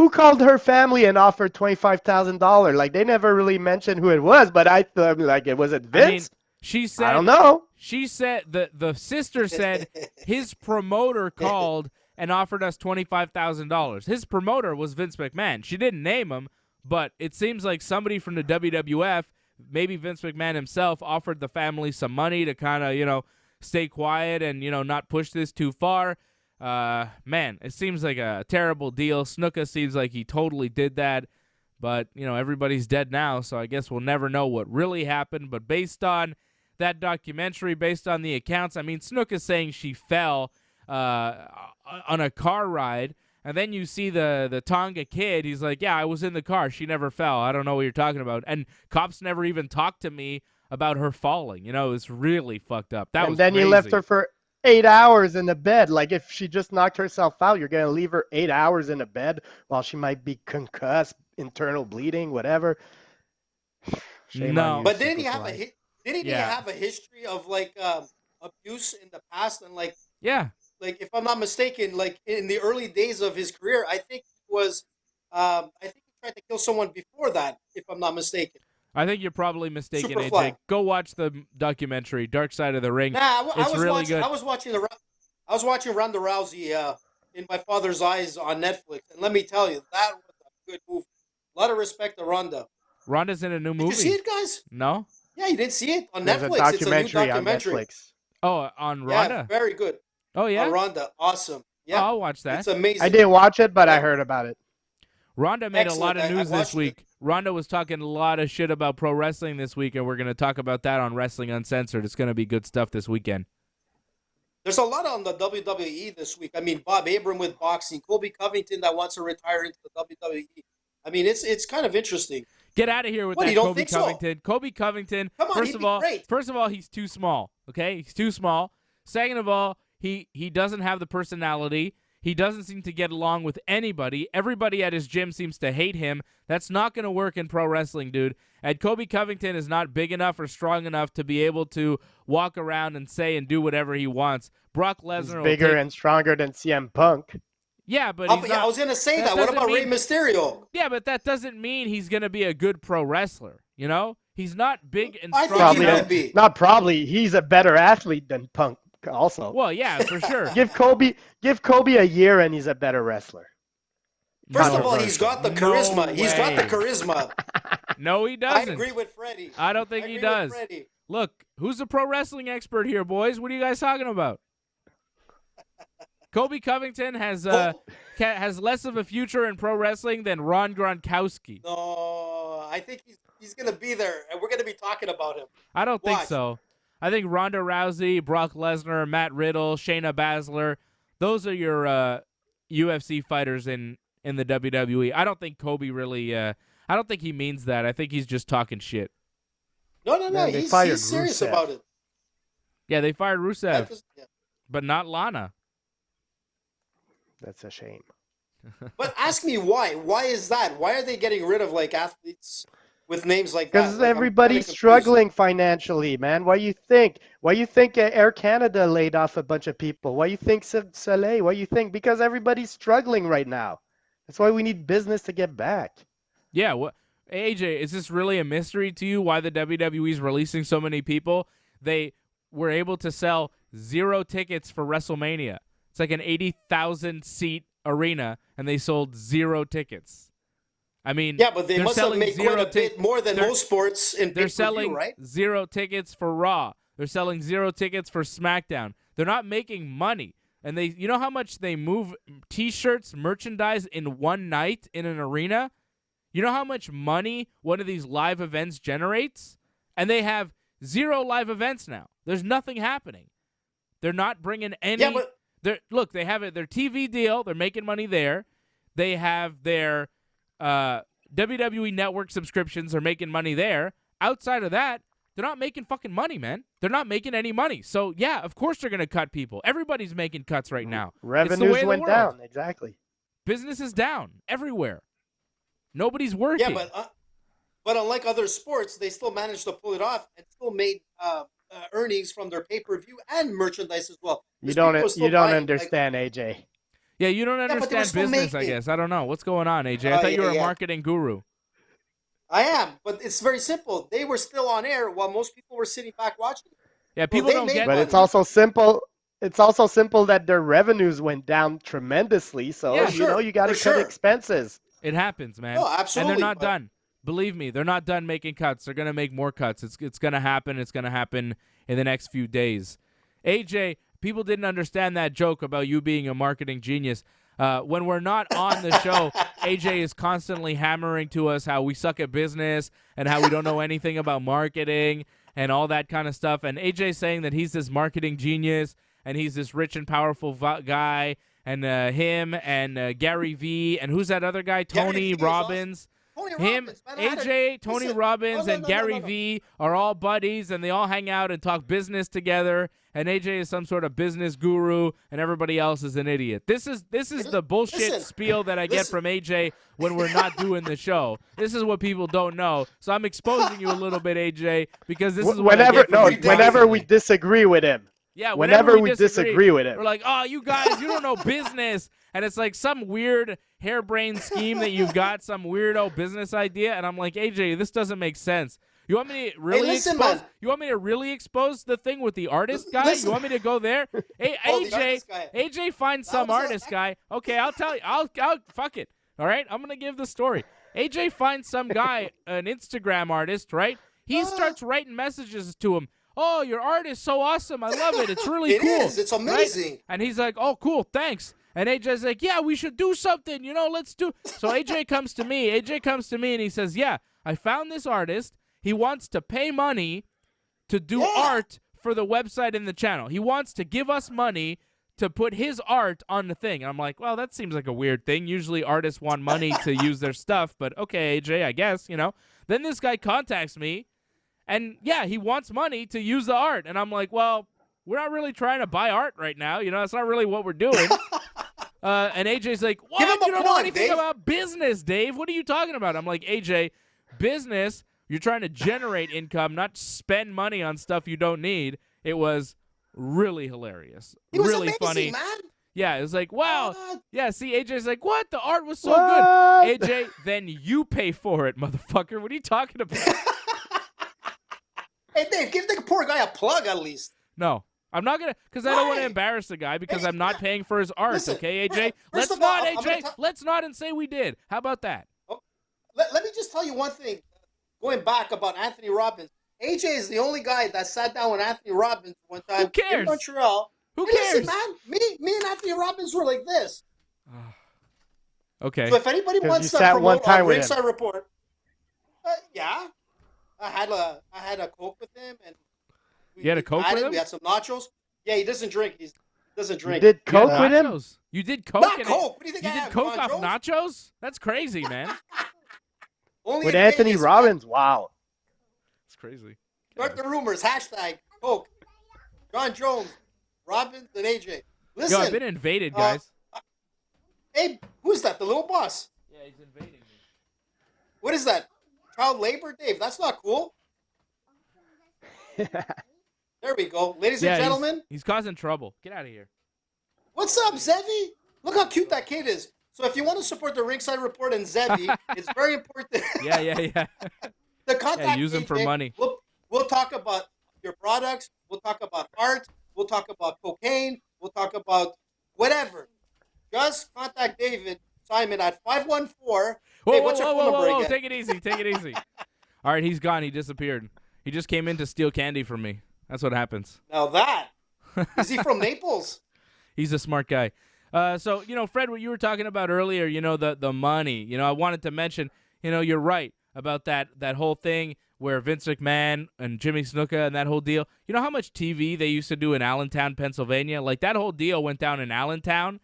called her family and offered $25,000? Like, they never really mentioned who it was, but I thought like it was it Vince. I mean, she said I don't know. She said the sister said his promoter called and offered us $25,000. His promoter was Vince McMahon. She didn't name him, but it seems like somebody from the WWF, maybe Vince McMahon himself, offered the family some money to kind of, stay quiet and, not push this too far. Man, it seems like a terrible deal. Snuka seems like he totally did that, but, everybody's dead now, so I guess we'll never know what really happened. But based on that documentary, based on the accounts, I mean, Snuka's saying she fell on a car ride. And then you see the Tonga kid. He's like, yeah, I was in the car. She never fell. I don't know what you're talking about. And cops never even talked to me about her falling. It's really fucked up. That And was then you left crazy. her for 8 hours in the bed. Like, if she just knocked herself out, you're going to leave her 8 hours in a bed while she might be concussed, internal bleeding, whatever. Shame No. on you, But didn't he have Superfly. didn't Yeah. he have a history of like abuse in the past and like Yeah. if I'm not mistaken, like in the early days of his career, I think he was I think he tried to kill someone before that, if I'm not mistaken. I think you're probably mistaken, Superfly. AJ. Go watch the documentary, Dark Side of the Ring. Nah, I It's was really watching. good. I was watching Ronda Rousey in my father's eyes on Netflix, and let me tell you, that was a good movie. A lot of respect to Ronda. Ronda's in a new Did movie. you see it, guys? No? Yeah, you didn't see it on There's Netflix. a It's a new documentary on documentary. Netflix. Oh, on Yeah, Ronda? very good. Oh, yeah? On Ronda, awesome. Oh, Yeah, I'll watch that. it's amazing. I didn't watch it, but I Yeah. heard about it. Ronda made a lot Excellent. of I news this watched it. week. Ronda was talking a lot of shit about pro wrestling this week, and we're going to talk about that on Wrestling Uncensored. It's going to be good stuff this weekend. There's a lot on the WWE this week. I mean, Bob Arum with boxing, Colby Covington that wants to retire into the WWE. I mean, it's kind of interesting. Get out of here with What, that you don't Kobe think so? Covington. Kobe Covington, Come on, first he'd of be all, great. he's too small, okay? He's too small. Second of all, he doesn't have the personality. He doesn't seem to get along with anybody. Everybody at his gym seems to hate him. That's not going to work in pro wrestling, dude. And Kobe Covington is not big enough or strong enough to be able to walk around and say and do whatever he wants. Brock He's Lesnar will bigger take- and stronger than CM Punk. Yeah, but Oh, he's yeah, not, I was going to say that that. What doesn't about Rey mean- Mysterio? Yeah, but that doesn't mean he's going to be a good pro wrestler, you know? He's not big and I think strong he Probably enough. would be. not probably. He's a better athlete than Punk. Also, Well, yeah, for sure. give Kobe a year and he's a better wrestler. First of all, he's got the No charisma. He's got the way. charisma. No, he I doesn't. agree with Freddie. I don't think I he agree with does. Freddie. Look, who's the pro wrestling expert here, boys? What are you guys talking about? Kobe Covington has less of a future in pro wrestling than Ron Gronkowski. No, I think he's going to be there, and we're going to be talking about him. I don't think Watch. so. I think Ronda Rousey, Brock Lesnar, Matt Riddle, Shayna Baszler, those are your UFC fighters in the WWE. I don't think Kobe really I don't think he means that. I think he's just talking shit. No. Man, He's serious Rusev. about it. Yeah, they fired Rusev, Yeah. but not Lana. That's a shame. But ask me why. Why is that? Why are they getting rid of like athletes with names like that? Because Like, I'm everybody's kinda confused. struggling financially, man. Why you think? Why you think Air Canada laid off a bunch of people? Why you think Soleil? Why you think? Because everybody's struggling right now. That's why we need business to get back. Yeah, what AJ, is this really a mystery to you why the WWE is releasing so many people? They were able to sell 0 tickets for WrestleMania. It's like an 80,000 seat arena, and they sold 0 tickets. I mean, Yeah, but they they're must have selling made quite a bit more than they're- most sports in They're pay-per-view, selling right? 0 tickets for Raw. They're selling 0 tickets for SmackDown. They're not making money. And you know how much they move T-shirts, merchandise in one night in an arena? You know how much money one of these live events generates? And they have 0 live events now. There's nothing happening. They're not bringing any. Yeah, but Look, they have their TV deal. They're making money there. They have their WWE Network subscriptions. They're making money there. Outside of that, they're not making fucking money, man. They're not making any money. So, yeah, of course they're going to cut people. Everybody's making cuts right now. It's the way Revenues of the went world. down. Exactly. Business is down everywhere. Nobody's working. yeah, but unlike other sports, they still managed to pull it off and still made earnings from their pay-per-view and merchandise as well. You Because people are don't still don't buying, understand, AJ. Yeah, you don't but they were understand still business, I making- guess. I don't know. What's going on, AJ? Oh, I thought you were a yeah. marketing guru. I am, but it's very simple. They were still on air while most people were sitting back watching. Yeah, people they don't made get But money. it's also simple. It's also simple that their revenues went down tremendously. So Yeah, you know you got to for cut sure. expenses. It happens, man. No, absolutely, And they're not but- done. Believe me, they're not done making cuts. They're going to make more cuts. It's going to happen. It's going to happen in the next few days. AJ, people didn't understand that joke about you being a marketing genius. When we're not on the show, AJ is constantly hammering to us how we suck at business and how we don't know anything about marketing and all that kind of stuff. And AJ's saying that he's this marketing genius and he's this rich and powerful guy. And him and Gary Vee and who's that other guy? Gary Tony Vee is Robbins. Tony Him, Robbins, man, I had AJ, Tony listen, Robbins, no, and no, Gary no. Vee are all buddies, and they all hang out and talk business together. And AJ is some sort of business guru, and everybody else is an idiot. This is the bullshit Listen, spiel that I get listen. from AJ when we're not doing the show. This is what people don't know. So I'm exposing you a little bit, AJ, because this is what I get from you Whenever we constantly. disagree with him. Yeah, whenever we disagree with him. We're like, oh, you guys, you don't know business. And it's like some weird harebrained scheme that you've got, some weirdo business idea. And I'm like, AJ, this doesn't make sense. You want me to really listen, expose? man. You want me to really expose the thing with the artist guy? Listen. You want me to go there? Hey, Oh, the AJ, artist guy. AJ, find some was a- artist guy. Okay, I'll tell you. I'll fuck it. All right, I'm gonna give the story. AJ finds some guy, an Instagram artist, right? He starts writing messages to him. Oh, your art is so awesome. I love it. It's really It cool. is. It's right? amazing. And he's like, oh, cool, thanks. And AJ's like, yeah, we should do something. Let's do. So AJ comes to me. AJ comes to me and he says, yeah, I found this artist. He wants to pay money to do art for the website and the channel. He wants to give us money to put his art on the thing. And I'm like, well, that seems like a weird thing. Usually artists want money to use their stuff, but okay, AJ, I guess, Then this guy contacts me, and yeah, he wants money to use the art. And I'm like, well, we're not really trying to buy art right now. That's not really what we're doing. And AJ's like, what? Give him a You don't know plug, anything Dave. about business, Dave. What are you talking about? I'm like, AJ, business, you're trying to generate income, not spend money on stuff you don't need. It was really hilarious. It was really amazing, funny. man. Yeah, it was like, wow. What? Yeah, see, AJ's like, what? The art was so What? good. AJ, then you pay for it, motherfucker. What are you talking about? Hey, Dave, give the poor guy a plug at least. No, I'm not going to, because I don't want to Why? embarrass the guy because Hey, I'm not paying for his art, listen, okay, AJ? first Let's of all, not, I'm gonna AJ. tell- Let's not and say we did. How about that? Let me just tell you one thing. Going back about Anthony Robbins, AJ is the only guy that sat down with Anthony Robbins one time Who cares? in Montreal. Who Hey, cares? listen, man, me and Anthony Robbins were like this. Okay. So if anybody 'Cause wants you to sat one promote time on with him. Ringside Report, yeah, I had a Coke with him, and You had a Coke with him? We had some nachos. Yeah, he doesn't drink. He doesn't You drink. did You had Coke with him? nachos? You did Coke? Not and Coke. What do you think You I did have, Coke off Jones? nachos? That's crazy, man. Only With in Anthony Vegas, Robbins? Wow. It's crazy. Start the rumors. Hashtag Coke. John Jones, Robbins, and AJ. Listen. Yo, I've been invaded, guys. Hey, who's that? The little boss. Yeah, he's invading me. What is that? Child labor, Dave? That's not cool. There we go. Ladies and gentlemen, he's causing trouble. Get out of here. what's up, Zevi? Look how cute that kid is. So if you want to support the Ringside Report and Zevi, it's very important. Yeah. The contact Yeah, use them for AJ. money. We'll talk about your products. We'll talk about art. We'll talk about cocaine. We'll talk about whatever. Just contact David Simon at 514. Hey, what's your phone number again? Take it easy. Take it easy. All right, he's gone. He disappeared. He just came in to steal candy from me. That's what happens. Now that. Is he from Naples? He's a smart guy. So, Fred, what you were talking about earlier, the money, I wanted to mention, you're right about that whole thing where Vince McMahon and Jimmy Snuka and that whole deal. You know how much TV they used to do in Allentown, Pennsylvania? Like, that whole deal went down in Allentown,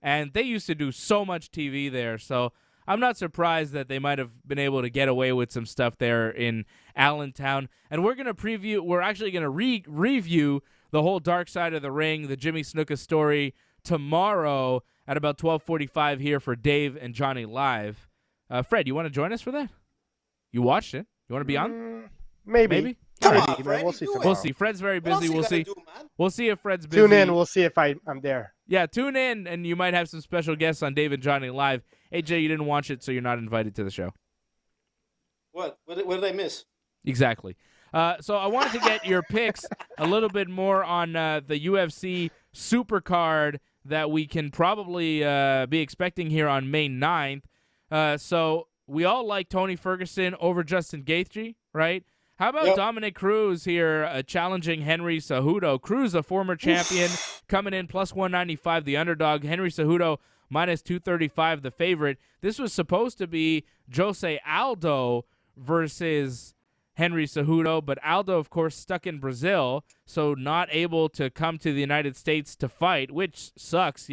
and they used to do so much TV there. So I'm not surprised that they might have been able to get away with some stuff there in Allentown. And we're actually going to review the whole Dark Side of the Ring, the Jimmy Snuka story, tomorrow at about 12:45 here for Dave and Johnny Live. Fred, you want to join us for that? You watched it. You want to be on? Maybe. Come Maybe, on, man. Fred, We'll see do it. tomorrow. We'll see. Fred's very What else busy. you We'll gotta see. do, man? We'll see if Fred's busy. Tune in. We'll see if I'm there. Yeah, tune in, and you might have some special guests on Dave and Johnny Live. AJ, you didn't watch it, so you're not invited to the show. What did I miss? Exactly. So I wanted to get your picks a little bit more on the UFC SuperCard that we can probably be expecting here on May 9th. So we all like Tony Ferguson over Justin Gaethje, right? How about Dominic Cruz here challenging Henry Cejudo? Cruz, a former champion, coming in plus 195, the underdog. Henry Cejudo minus 235, the favorite. This was supposed to be Jose Aldo versus Henry Cejudo, but Aldo, of course, stuck in Brazil, so not able to come to the United States to fight, which sucks,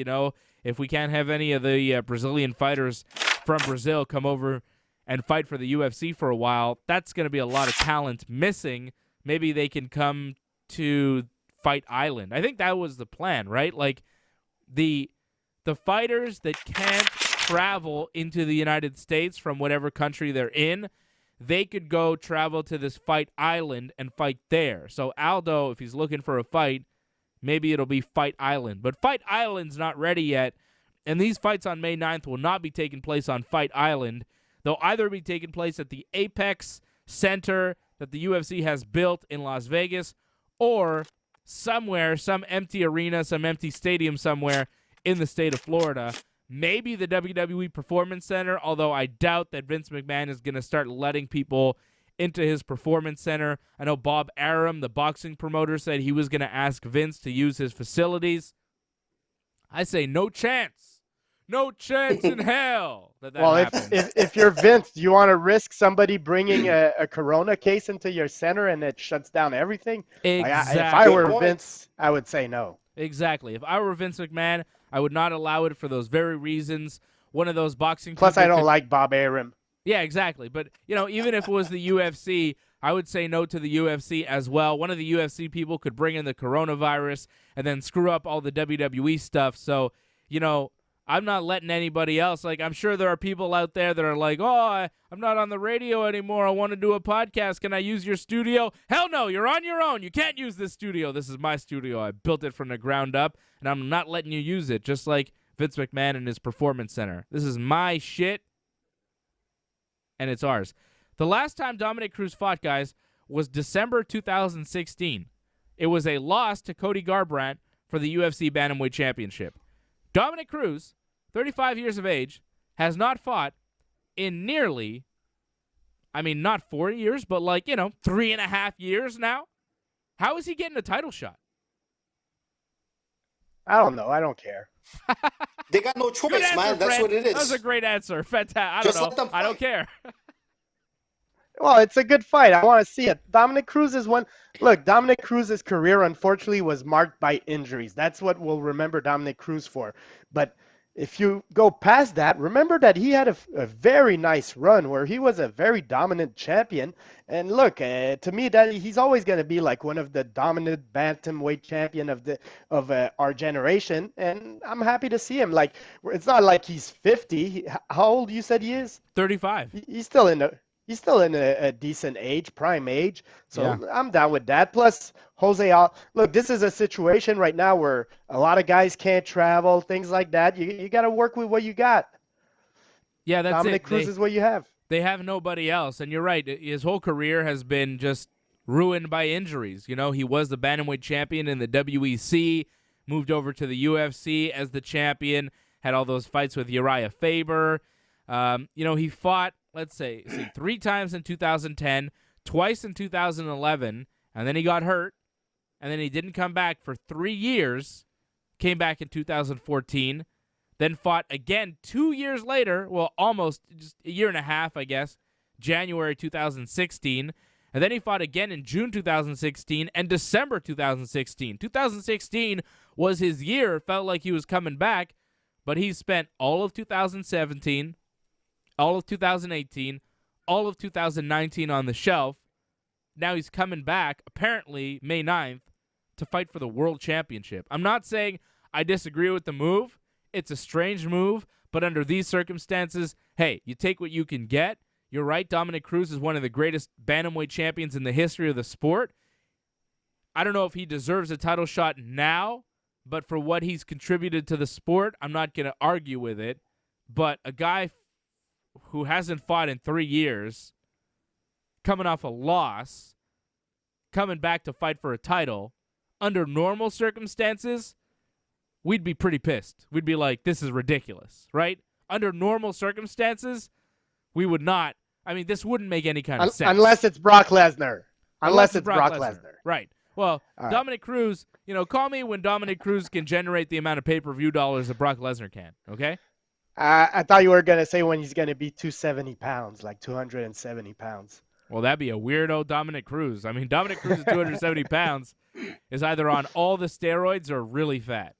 if we can't have any of the Brazilian fighters from Brazil come over and fight for the UFC for a while. That's going to be a lot of talent missing. Maybe they can come to Fight Island. I think that was the plan, right? Like the fighters that can't travel into the United States from whatever country they're in, they could go travel to this Fight Island and fight there. So Aldo, if he's looking for a fight, maybe it'll be Fight Island. But Fight Island's not ready yet, and these fights on May 9th will not be taking place on Fight Island. They'll either be taking place at the Apex Center that the UFC has built in Las Vegas, or somewhere, some empty arena, some empty stadium somewhere in the state of Florida. Maybe the WWE Performance Center, although I doubt that Vince McMahon is going to start letting people into his Performance Center. I know Bob Arum, the boxing promoter, said he was going to ask Vince to use his facilities. I say no chance. No chance in hell that happens. If you're Vince, do you want to risk somebody bringing a corona case into your center and it shuts down everything? Exactly. If I were Vince, I would say no. Exactly. If I were Vince McMahon, I would not allow it for those very reasons. One of those boxing Plus, people I don't like Bob Arum. Yeah, exactly. But, even if it was the UFC, I would say no to the UFC as well. One of the UFC people could bring in the coronavirus and then screw up all the WWE stuff. So, I'm not letting anybody else. Like, I'm sure there are people out there that are like, oh, I'm not on the radio anymore. I want to do a podcast. Can I use your studio? Hell no, you're on your own. You can't use this studio. This is my studio. I built it from the ground up, and I'm not letting you use it, just like Vince McMahon and his Performance Center. This is my shit, and it's ours. The last time Dominic Cruz fought, guys, was December 2016. It was a loss to Cody Garbrandt for the UFC Bantamweight Championship. Dominic Cruz, 35 years of age, has not fought in nearly I mean, not 4 years, but like, 3.5 years now. How is he getting a title shot? I don't know. I don't care. They got no choice, Good answer, man. That's Fred. what it is. That was a great answer. Fantastic. I Just don't let know. them I don't fight. care. Well, it's a good fight. I want to see it. Dominic Cruz is one. Look, Dominic Cruz's career, unfortunately, was marked by injuries. That's what we'll remember Dominic Cruz for. But if you go past that, remember that he had a very nice run where he was a very dominant champion. And look, to me, that he's always going to be like one of the dominant bantamweight champion of our generation. And I'm happy to see him. Like, it's not like he's 50. How old you said he is? 35. He's still in a decent age, prime age. So Yeah. I'm down with that. Plus, look, this is a situation right now where a lot of guys can't travel, things like that. You got to work with what you got. Yeah, that's Dominic it. Cruz is what you have. They have nobody else. And you're right. His whole career has been just ruined by injuries. He was the bantamweight champion in the WEC, moved over to the UFC as the champion, had all those fights with Uriah Faber. He fought, let's see, 3 times in 2010, twice in 2011, and then he got hurt, and then he didn't come back for 3 years, came back in 2014, then fought again 2 years later, well, almost just a year and a half, I guess, January 2016, and then he fought again in June 2016 and December 2016. 2016 was his year. It felt like he was coming back, but he spent all of 2017, all of 2018, all of 2019 on the shelf. Now he's coming back, apparently May 9th, to fight for the World Championship. I'm not saying I disagree with the move. It's a strange move, but under these circumstances, hey, you take what you can get. You're right, Dominic Cruz is one of the greatest bantamweight champions in the history of the sport. I don't know if he deserves a title shot now, but for what he's contributed to the sport, I'm not going to argue with it. But a guy who hasn't fought in 3 years, coming off a loss, coming back to fight for a title, under normal circumstances, we'd be pretty pissed. We'd be like, this is ridiculous, right? Under normal circumstances, we would not. I mean, this wouldn't make any kind of sense. Unless it's Brock Lesnar. Unless it's Brock Lesnar. Right. Well, All right. Dominic Cruz, call me when Dominic Cruz can generate the amount of pay-per-view dollars that Brock Lesnar can, okay? I thought you were going to say when he's going to be 270 pounds, like 270 pounds. Well, that'd be a weirdo Dominic Cruz. I mean, Dominic Cruz at 270 pounds is either on all the steroids or really fat.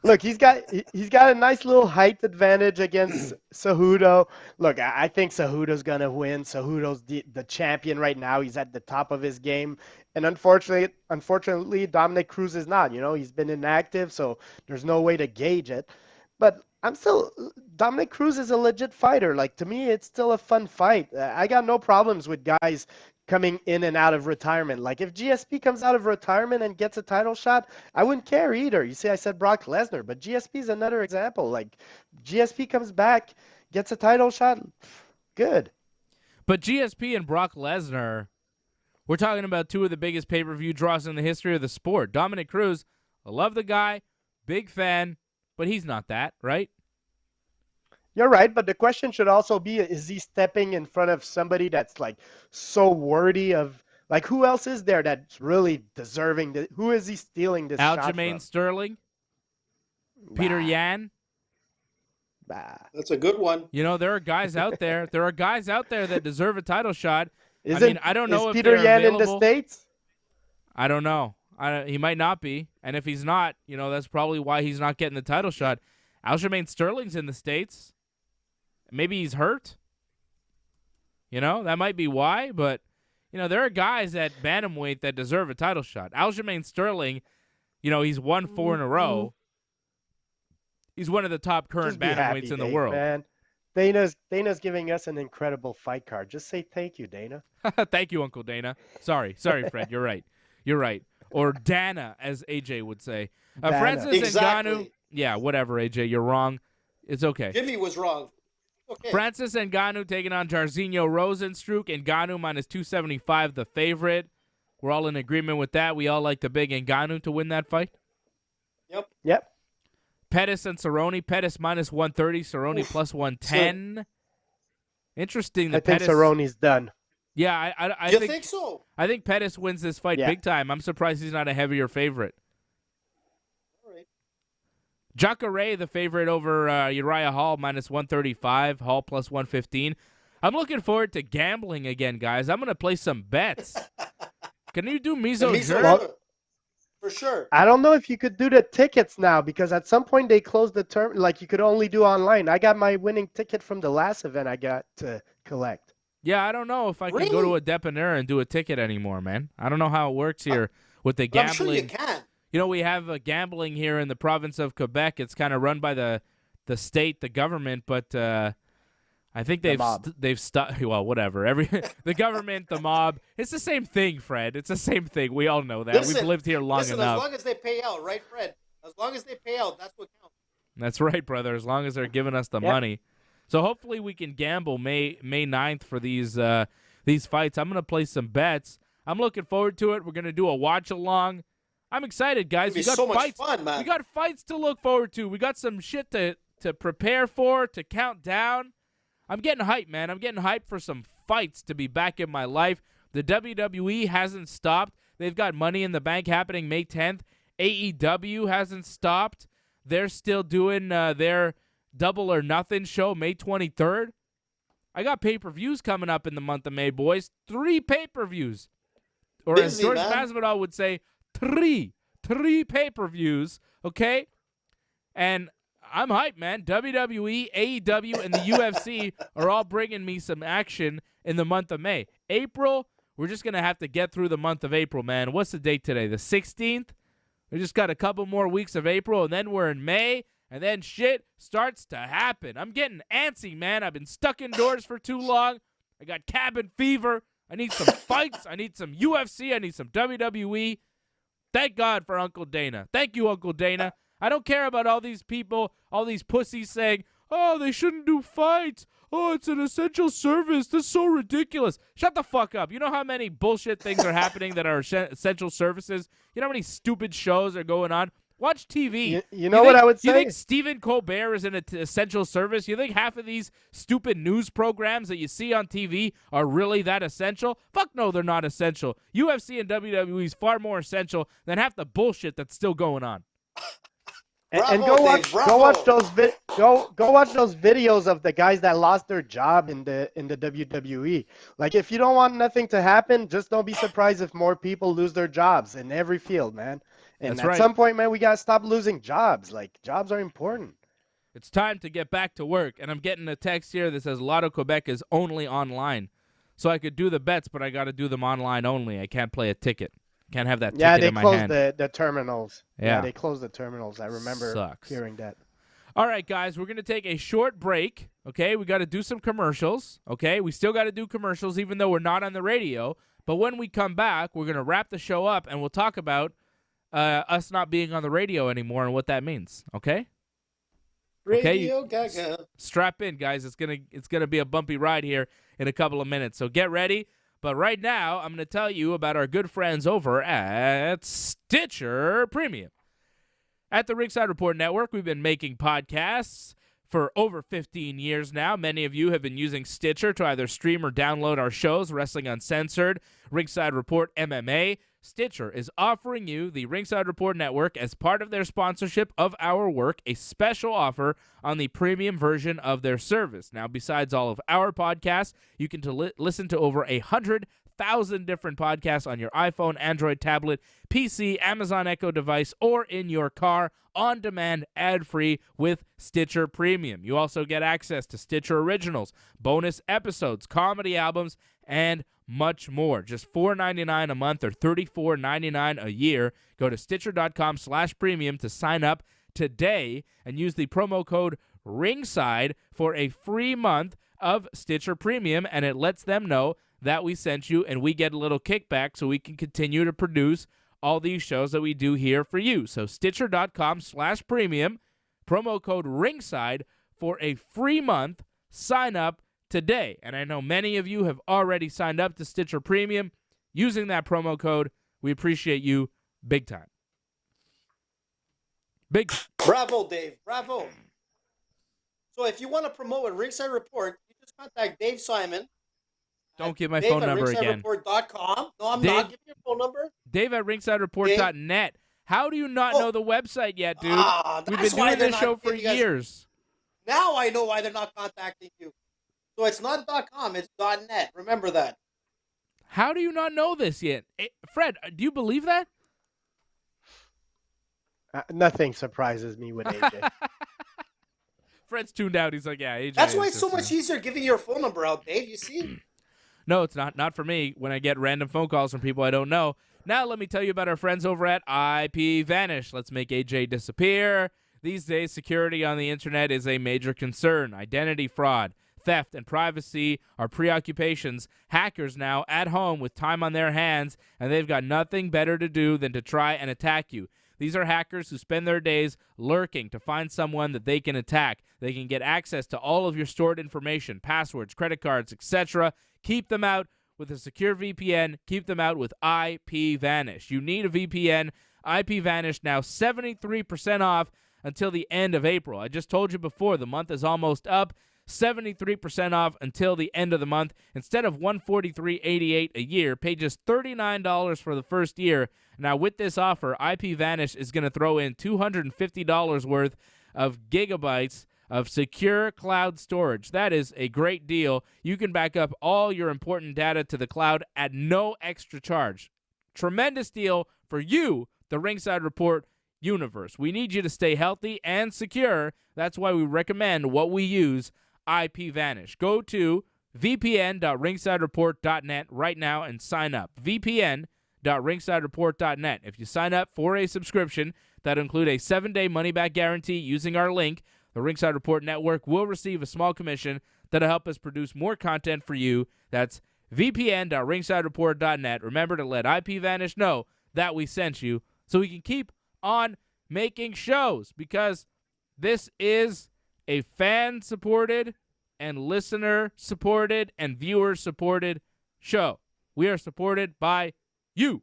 Look, he's got a nice little height advantage against Cejudo. Look, I think Cejudo's gonna win. Cejudo's the champion right now. He's at the top of his game, and unfortunately, Dominic Cruz is not. He's been inactive, so there's no way to gauge it. But Dominic Cruz is a legit fighter. Like, to me, it's still a fun fight. I got no problems with guys coming in and out of retirement. Like, if GSP comes out of retirement and gets a title shot, I wouldn't care either. You see, I said Brock Lesnar, but GSP is another example. Like, GSP comes back, gets a title shot, good. But GSP and Brock Lesnar, we're talking about 2 of the biggest pay-per-view draws in the history of the sport. Dominic Cruz, I love the guy, big fan, but he's not that, right? You're right, but the question should also be, is he stepping in front of somebody that's like so worthy of, like, who else is there that's really deserving? Who is he stealing this shot from? Aljamain Sterling, Peter Yan. That's a good one. There are guys out there. There are guys out there that deserve a title shot. I don't know if Peter they're Yan available. in the States? I don't know. He might not be, and if he's not, that's probably why he's not getting the title shot. Aljamain Sterling's in the States. Maybe he's hurt. That might be why, but there are guys at bantamweight that deserve a title shot. Aljamain Sterling, he's won 4 in a row. He's one of the top current bantamweights in the world. Man. Dana's giving us an incredible fight card. Just say thank you, Dana. Thank you, Uncle Dana. Sorry, Fred. You're right. Or Dana, as AJ would say. Francis Exactly. Ngannou. Yeah, whatever, AJ. You're wrong. It's okay. Jimmy was wrong. Okay. Francis Ngannou taking on Jairzinho Rozenstruik. Ngannou minus 275, the favorite. We're all in agreement with that. We all like the big Ngannou to win that fight. Yep. Pettis and Cerrone. Pettis minus 130, Cerrone plus 110. Interesting. I think Cerrone's done. Yeah, I You think so? I think Pettis wins this fight big time. I'm surprised he's not a heavier favorite. All right. Jacare, the favorite over Uriah Hall, minus 135. Hall plus 115. I'm looking forward to gambling again, guys. I'm going to play some bets. Can you do Mizo Jure? For sure. I don't know if you could do the tickets now because at some point they closed the term. Like you could only do online. I got my winning ticket from the last event I got to collect. Yeah, I don't know if I can go to a Depanneur and do a ticket anymore, man. I don't know how it works here with the gambling. I'm sure you can. You know, we have gambling here in the province of Quebec. It's kind of run by the state, the government, but I think they've stopped. Well, whatever. The government, the mob. It's the same thing, Fred. It's the same thing. We all know that. Listen, we've lived here long enough. As long as they pay out, right, Fred? As long as they pay out, that's what counts. That's right, brother. As long as they're giving us the money. So hopefully we can gamble May 9th for these fights. I'm gonna play some bets. I'm looking forward to it. We're gonna do a watch along. I'm excited, guys. We got so much fun, man. We got fights to look forward to. We got some shit to prepare for, to count down. I'm getting hyped, man. I'm getting hyped for some fights to be back in my life. The WWE hasn't stopped. They've got Money in the Bank happening May 10th. AEW hasn't stopped. They're still doing their Double or Nothing show May 23rd. I got pay-per-views coming up in the month of May, boys. 3 pay-per-views. Or as George Masvidal would say, 3 pay-per-views, okay? And I'm hyped, man. WWE, AEW, and the UFC are all bringing me some action in the month of May. April, we're just going to have to get through the month of April, man. What's the date today? The 16th? We just got a couple more weeks of April, and then we're in May, and then shit starts to happen. I'm getting antsy, man. I've been stuck indoors for too long. I got cabin fever. I need some fights. I need some UFC. I need some WWE. Thank God for Uncle Dana. Thank you, Uncle Dana. I don't care about all these people, all these pussies saying, oh, they shouldn't do fights. Oh, it's an essential service. This is so ridiculous. Shut the fuck up. You know how many bullshit things are happening that are essential services? You know how many stupid shows are going on? Watch TV. You know what I would say? You think Stephen Colbert is an essential service? You think half of these stupid news programs that you see on TV are really that essential? Fuck no, they're not essential. UFC and WWE is far more essential than half the bullshit that's still going on. And go watch those videos of the guys that lost their job in the WWE. Like, if you don't want nothing to happen, just don't be surprised if more people lose their jobs in every field, man. And at some point, man, we gotta stop losing jobs. Like, jobs are important. It's time to get back to work. And I'm getting a text here that says Lotto Quebec is only online. So I could do the bets, but I got to do them online only. I can't play a ticket. Can't have that ticket in my hand. Yeah, they closed the terminals. Yeah, they closed the terminals. I remember hearing that. All right, guys, we're going to take a short break, okay? We got to do some commercials, okay? We still got to do commercials even though we're not on the radio. But when we come back, we're going to wrap the show up, and we'll talk about us not being on the radio anymore and what that means, okay? Radio Gaga. Strap in, guys. It's gonna be a bumpy ride here in a couple of minutes, so get ready. But right now, I'm going to tell you about our good friends over at Stitcher Premium. At the Ringside Report Network, we've been making podcasts for over 15 years now. Many of you have been using Stitcher to either stream or download our shows, Wrestling Uncensored, Ringside Report MMA. Stitcher is offering you, the Ringside Report Network, as part of their sponsorship of our work, a special offer on the premium version of their service. Now, besides all of our podcasts, you can listen to over 100,000 different podcasts on your iPhone, Android tablet, PC, Amazon Echo device, or in your car, on demand, ad-free with Stitcher Premium. You also get access to Stitcher Originals, bonus episodes, comedy albums, and much more. Just $4.99 a month or $34.99 a year. Go to Stitcher.com/premium to sign up today and use the promo code RINGSIDE for a free month of Stitcher Premium, and it lets them know that we sent you, and we get a little kickback so we can continue to produce all these shows that we do here for you. So Stitcher.com/premium, promo code RINGSIDE for a free month. Sign up today. And I know many of you have already signed up to Stitcher Premium using that promo code. We appreciate you big time. Bravo, Dave. Bravo. So if you want to promote a Ringside Report, you just contact Dave Simon. Don't give my phone number again. DaveAtRingsideReport.com. No, I'm Dave- not giving your phone number. Dave at ringsidereport.net. How do you not know the website yet, dude? We've been doing this show for years. Now I know why they're not contacting you. So it's not .com, it's .net. Remember that. How do you not know this yet? Fred, do you believe that? Nothing surprises me with AJ. Fred's tuned out. He's like, yeah, AJ. That's why it's so much easier giving your phone number out, Dave. You see? No, it's not. Not for me when I get random phone calls from people I don't know. Now let me tell you about our friends over at IP Vanish. Let's make AJ disappear. These days, security on the internet is a major concern. Identity fraud, theft, and privacy are preoccupations. Hackers now at home with time on their hands, and they've got nothing better to do than to try and attack you. These are hackers who spend their days lurking to find someone that they can attack. They can get access to all of your stored information, passwords, credit cards, etc. Keep them out with a secure VPN. Keep them out with IP Vanish. You need a VPN. IP Vanish now 73% off until the end of April. I just told you before, the month is almost up. 73% off until the end of the month. Instead of $143.88 a year, pay just $39 for the first year. Now, with this offer, IP Vanish is going to throw in $250 worth of gigabytes of secure cloud storage. That is a great deal. You can back up all your important data to the cloud at no extra charge. Tremendous deal for you, the Ringside Report universe. We need you to stay healthy and secure. That's why we recommend what we use, IP Vanish. Go to vpn.ringsidereport.net right now and sign up. vpn.ringsidereport.net. If you sign up for a subscription that include a 7-day money-back guarantee using our link, the Ringside Report Network will receive a small commission that'll help us produce more content for you. That's vpn.ringsidereport.net. Remember to let IP Vanish know that we sent you so we can keep on making shows, because this is a fan-supported and listener-supported and viewer-supported show. We are supported by you,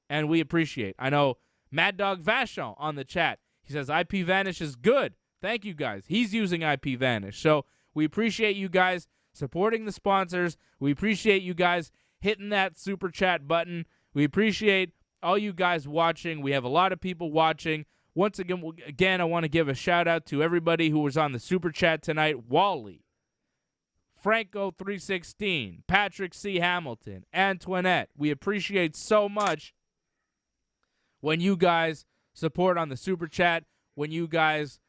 and we appreciate. I know Mad Dog Vachon on the chat. He says IP Vanish is good. Thank you, guys. He's using IP Vanish. So we appreciate you guys supporting the sponsors. We appreciate you guys hitting that super chat button. We appreciate all you guys watching. We have a lot of people watching. Once again, I want to give a shout out to everybody who was on the super chat tonight. Wally, Franco316, Patrick C. Hamilton, Antoinette. We appreciate so much when you guys support on the super chat, when you guys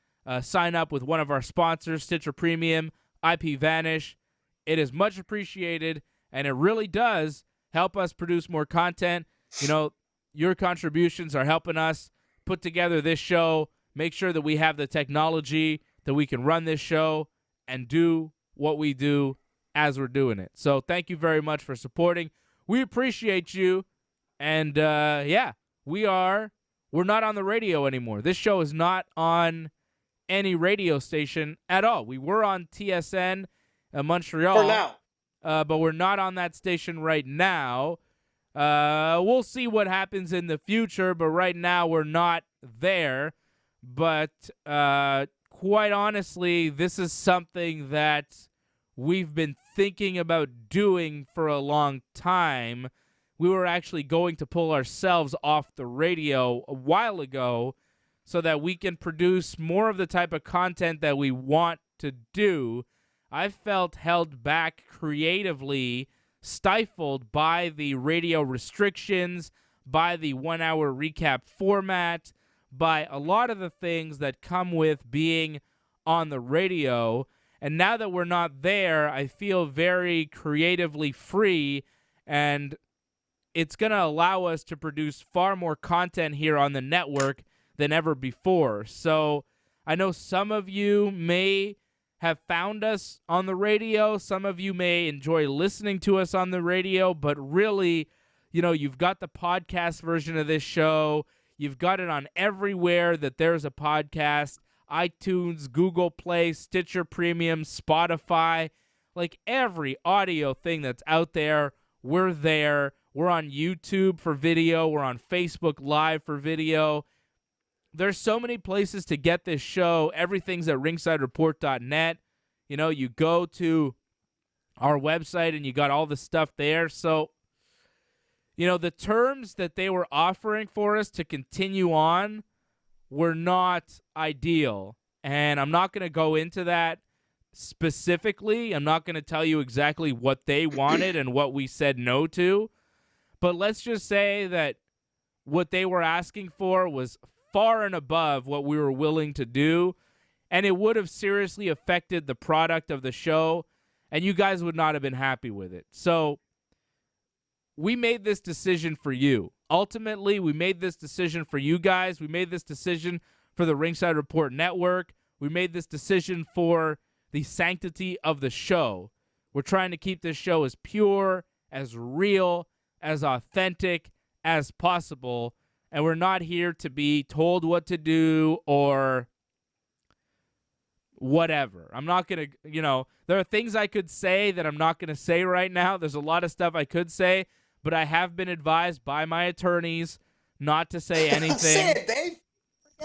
sign up with one of our sponsors, Stitcher Premium, IP Vanish. It is much appreciated, and it really does help us produce more content. You know, your contributions are helping us put together this show, make sure that we have the technology that we can run this show and do what we do as we're doing it. So thank you very much for supporting. We appreciate you. And, yeah, we're not on the radio anymore. This show is not on any radio station at all. We were on TSN Montreal. For now. But we're not on that station right now. We'll see what happens in the future, but right now we're not there. But quite honestly, this is something that we've been thinking about doing for a long time. We were actually going to pull ourselves off the radio a while ago so that we can produce more of the type of content that we want to do. I felt held back creatively, stifled by the radio restrictions, by the 1-hour recap format, by a lot of the things that come with being on the radio. And now that we're not there, I feel very creatively free, and it's going to allow us to produce far more content here on the network than ever before. So I know some of you may have found us on the radio. Some of you may enjoy listening to us on the radio, but really, you know, you've got the podcast version of this show. You've got it on everywhere that there's a podcast: iTunes, Google Play, Stitcher Premium, Spotify. Like every audio thing that's out there, we're there. We're on YouTube for video. We're on Facebook Live for video. there's so many places to get this show. Everything's at ringsidereport.net. You know, you go to our website and you got all the stuff there. So, you know, the terms that they were offering for us to continue on were not ideal. And I'm not going to go into that specifically. I'm not going to tell you exactly what they wanted and what we said no to. But let's just say that what they were asking for was far and above what we were willing to do. And it would have seriously affected the product of the show. And you guys would not have been happy with it. So we made this decision for you. Ultimately, we made this decision for you guys. We made this decision for the Ringside Report Network. We made this decision for the sanctity of the show. We're trying to keep this show as pure, as real, as authentic as possible. And we're not here to be told what to do or whatever. I'm not going to, you know, there are things I could say that I'm not going to say right now. There's a lot of stuff I could say, but I have been advised by my attorneys not to say anything. Say it, Dave.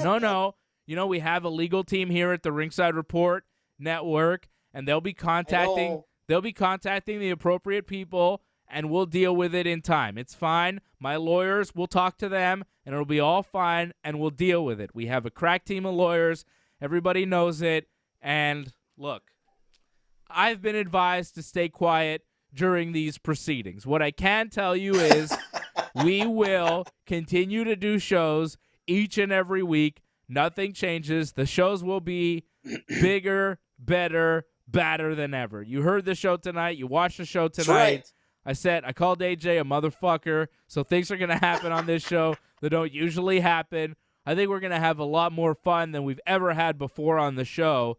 No. You know, we have a legal team here at the Ringside Report Network, and they'll be contacting the appropriate people, and we'll deal with it in time. It's fine. My lawyers, we'll talk to them, and it'll be all fine, and we'll deal with it. We have a crack team of lawyers. Everybody knows it. And look, I've been advised to stay quiet during these proceedings. What I can tell you is we will continue to do shows each and every week. Nothing changes. The shows will be bigger, better, badder than ever. You heard the show tonight. You watched the show tonight. Right. I called AJ a motherfucker, so things are going to happen on this show that don't usually happen. I think we're going to have a lot more fun than we've ever had before on the show.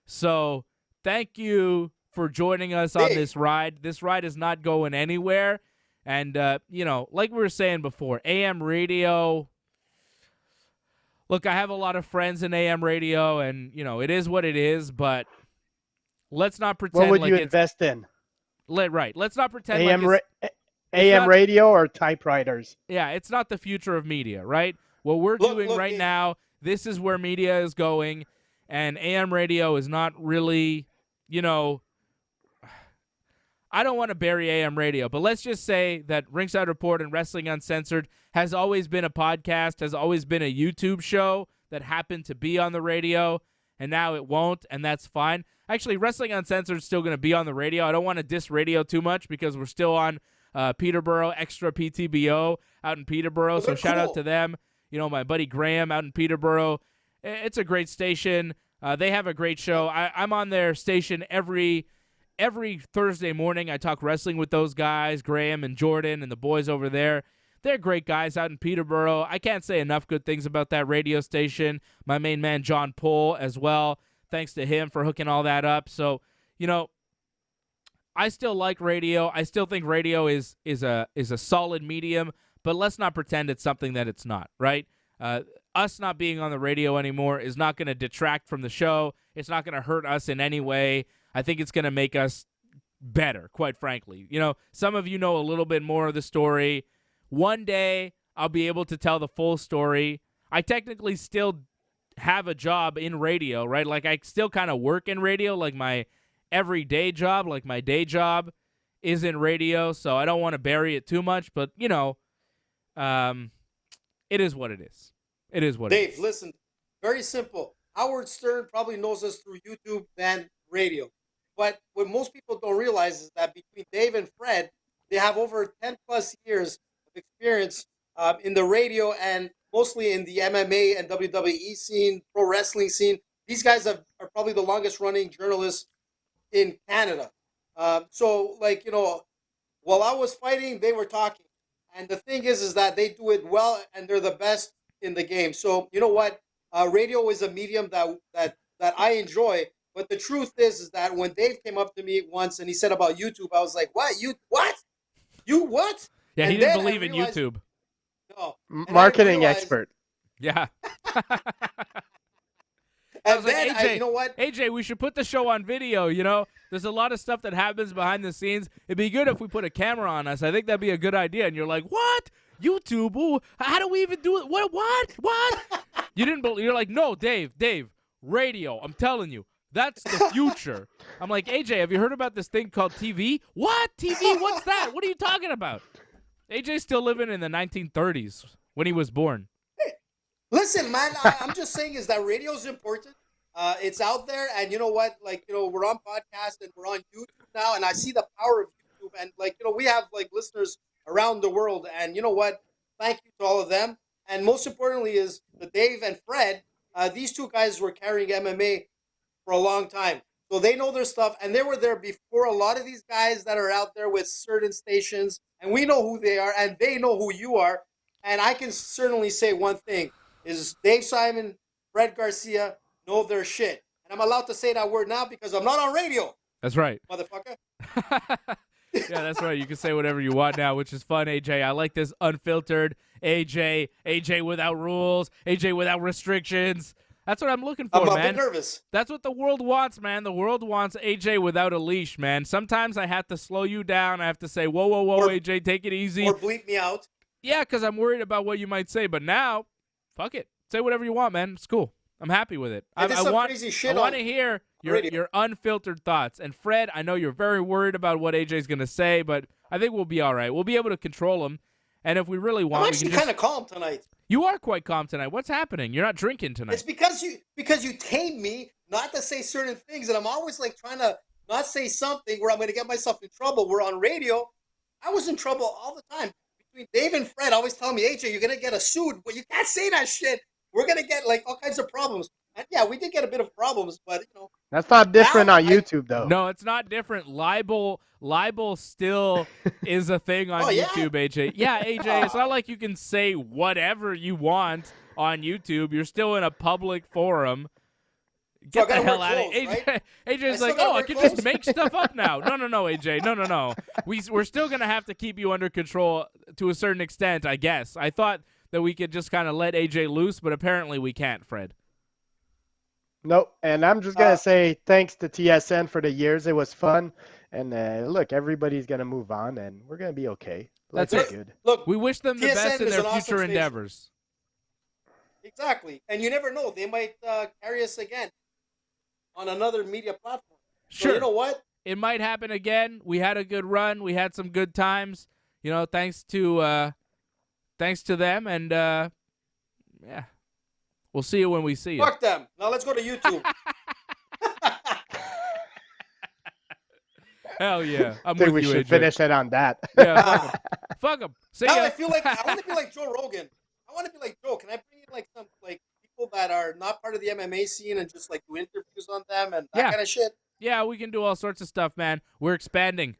So thank you for joining us on this ride. This ride is not going anywhere. And, you know, like we were saying before, AM radio. Look, I have a lot of friends in AM radio, and, you know, it is what it is, but let's not pretend What would like you invest in? Right. Let's not pretend AM, like AM radio or typewriters? Yeah, it's not the future of media, right? What we're doing right now, this is where media is going, and AM radio is not really, you know, I don't want to bury AM radio, but let's just say that Ringside Report and Wrestling Uncensored has always been a podcast, has always been a YouTube show that happened to be on the radio, and now it won't, and that's fine. Actually, Wrestling Uncensored is still going to be on the radio. I don't want to diss radio too much because we're still on Peterborough, Extra PTBO out in Peterborough, so shout out to them. You know, my buddy Graham out in Peterborough. It's a great station. They have a great show. I'm on their station every Thursday morning. I talk wrestling with those guys, Graham and Jordan and the boys over there. They're great guys out in Peterborough. I can't say enough good things about that radio station. My main man, John Pohl, as well. Thanks to him for hooking all that up. So, you know, I still like radio. I still think radio is a solid medium, but let's not pretend it's something that it's not, right? Us not being on the radio anymore is not going to detract from the show. It's not going to hurt us in any way. I think it's going to make us better, quite frankly. You know, some of you know a little bit more of the story. One day, I'll be able to tell the full story. I technically still have a job in radio, right? Like, I still kind of work in radio, like my everyday job, like my day job is in radio, so I don't want to bury it too much, but, you know, it is what it is. It is what it is. Dave, listen, very simple. Howard Stern probably knows us through YouTube than radio. But what most people don't realize is that between Dave and Fred, they have over 10 plus years of experience in the radio and mostly in the MMA and WWE scene, pro wrestling scene. These guys are probably the longest running journalists in Canada. So, like, you know, while I was fighting, they were talking. And the thing is that they do it well and they're the best in the game. So, you know what? Radio is a medium that I enjoy. But the truth is that when Dave came up to me once and he said about YouTube, I was like, what? You what? You what? Yeah, and he didn't believe in YouTube. No. Marketing expert. Yeah. And like, then, AJ, you know what? AJ, we should put the show on video, you know? There's a lot of stuff that happens behind the scenes. It'd be good if we put a camera on us. I think that'd be a good idea. And you're like, what? YouTube? Ooh, how do we even do it? What? You didn't believe. You're like, no, Dave, radio. I'm telling you, that's the future. I'm like, AJ, have you heard about this thing called TV? What? TV? What's that? What are you talking about? AJ's still living in the 1930s when he was born. Hey, listen, man, I'm just saying is that radio's important. It's out there, and you know what? Like, you know, we're on podcast and we're on YouTube now, and I see the power of YouTube. And like, you know, we have like listeners around the world, and you know what? Thank you to all of them. And most importantly is the Dave and Fred. These two guys were carrying MMA for a long time, so they know their stuff, and they were there before a lot of these guys that are out there with certain stations. And we know who they are, and they know who you are. And I can certainly say one thing is Dave Simon, Fred Garcia know their shit. And I'm allowed to say that word now because I'm not on radio. That's right. Motherfucker. Yeah, that's right. You can say whatever you want now, which is fun, AJ. I like this unfiltered AJ without rules, AJ without restrictions. That's what I'm looking for, I'm a man. bit nervous. That's what the world wants, man. The world wants AJ without a leash, man. Sometimes I have to slow you down. I have to say, whoa, Or- AJ, take it easy. Or bleep me out. Yeah, because I'm worried about what you might say. But now, fuck it. Say whatever you want, man. It's cool. I'm happy with it. I did some want, crazy shit I want on to hear radio. your unfiltered thoughts. And Fred, I know you're very worried about what AJ's going to say, but I think we'll be all right. We'll be able to control him. And if we really want, I'm we actually can just... kind of calm tonight. You are quite calm tonight. What's happening? You're not drinking tonight. It's because you tame me not to say certain things, and I'm always like trying to not say something where I'm going to get myself in trouble. We're on radio. I was in trouble all the time. Between Dave and Fred always telling me, AJ, you're going to get a suit, but you can't say that shit. We're going to get like all kinds of problems. And yeah, we did get a bit of problems, but you know. That's not different Now, on YouTube, though. No, it's not different. Libel still is a thing on Oh, yeah? YouTube, AJ. Yeah, AJ, it's not like you can say whatever you want on YouTube. You're still in a public forum. So I Get the gotta hell wear out of clothes, it. right? AJ's still like, gotta I wear can clothes." just make stuff up now. No, AJ. No. We're still going to have to keep you under control to a certain extent, I guess. I thought that we could just kind of let AJ loose, but apparently we can't, Fred. Nope. And I'm just going to say thanks to TSN for the years. It was fun. And look, everybody's going to move on, and we're going to be okay. That's Life's it. good. Look, We wish them the TSN best in is their an awesome future station. endeavors. exactly. And you never know. They might carry us again on another media platform. So Sure. you know what? It might happen again. We had a good run. We had some good times. You know, thanks to them. And yeah, we'll see you when we see you. Fuck them. Now let's go to YouTube. Hell yeah, I'm I think with we you, should AJ. finish it on that. Yeah, fuck 'em. See Now ya. I feel like I want to be like Joe Rogan. I want to be like Joe. Can I bring in like some like people that are not part of the MMA scene and just like do interviews on them and that Yeah. kind of shit? Yeah, we can do all sorts of stuff, man. We're expanding.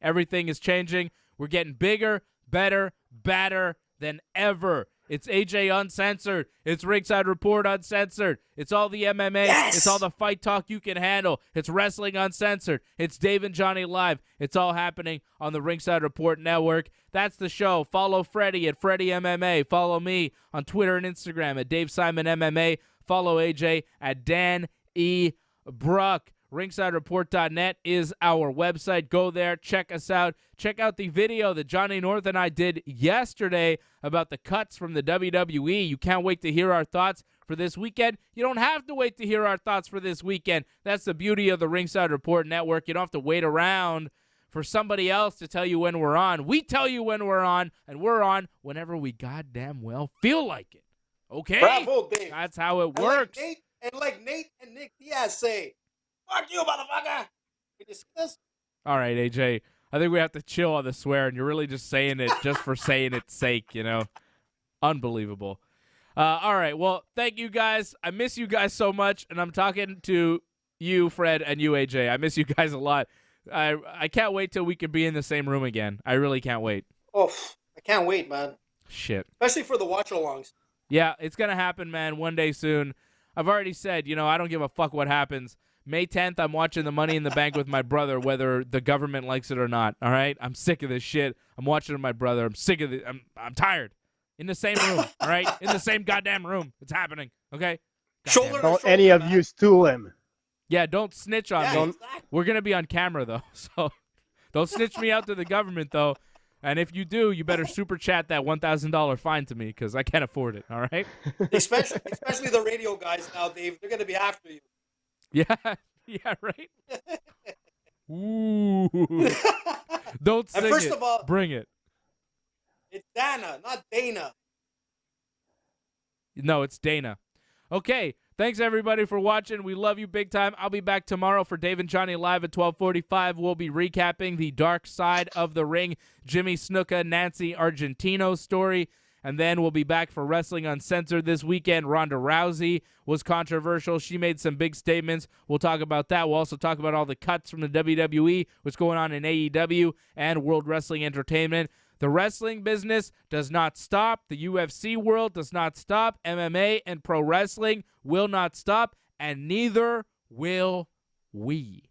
Everything is changing. We're getting bigger, better, badder than ever. It's AJ Uncensored. It's Ringside Report Uncensored. It's all the MMA. Yes! It's all the fight talk you can handle. It's Wrestling Uncensored. It's Dave and Johnny Live. It's all happening on the Ringside Report Network. That's the show. Follow Freddie at Freddie MMA. Follow me on Twitter and Instagram at Dave Simon MMA. Follow AJ at Dan E. Bruck. RingsideReport.net is our website. Go there. Check us out. Check out the video that Johnny North and I did yesterday about the cuts from the WWE. You can't wait to hear our thoughts for this weekend. You don't have to wait to hear our thoughts for this weekend. That's the beauty of the Ringside Report Network. You don't have to wait around for somebody else to tell you when we're on. We tell you when we're on, and we're on whenever we goddamn well feel like it. Okay? Bravo, Dave. That's how it And works. like Nate and Nick Diaz say, "Fuck you, motherfucker." Can you see this? All right, AJ. I think we have to chill on the swear, and you're really just saying it just for saying its sake, you know? Unbelievable. All right, well, thank you guys. I miss you guys so much, and I'm talking to you, Fred, and you, AJ. I miss you guys a lot. I can't wait till we can be in the same room again. I really can't wait. Oh, I can't wait, man. Shit. Especially for the watch-alongs. Yeah, it's going to happen, man, one day soon. I've already said, you know, I don't give a fuck what happens. May 10th, I'm watching the Money in the Bank with my brother, whether the government likes it or not. All right? I'm sick of this shit. I'm watching it with my brother. I'm sick of it. I'm tired. In the same room, all right? In the same goddamn room. It's happening, okay? Shoulder Goddamn. to Don't shoulder, any of man. you stool him. Yeah, don't snitch on Yeah, me. exactly. We're going to be on camera, though, so don't snitch me out to the government, though. And if you do, you better super chat that $1,000 fine to me because I can't afford it. All right? Especially the radio guys now, Dave. They're going to be after you. Yeah. Yeah, right? Ooh. Don't sing And first it. of all, Bring it. it's Dana, not Dana. No, it's Dana. Okay. Thanks, everybody, for watching. We love you big time. I'll be back tomorrow for Dave and Johnny Live at 12:45. We'll be recapping the dark side of the ring, Jimmy Snuka, Nancy Argentino story. And then we'll be back for Wrestling Uncensored this weekend. Ronda Rousey was controversial. She made some big statements. We'll talk about that. We'll also talk about all the cuts from the WWE, what's going on in AEW, and World Wrestling Entertainment. The wrestling business does not stop. The UFC world does not stop. MMA and pro wrestling will not stop, and neither will we.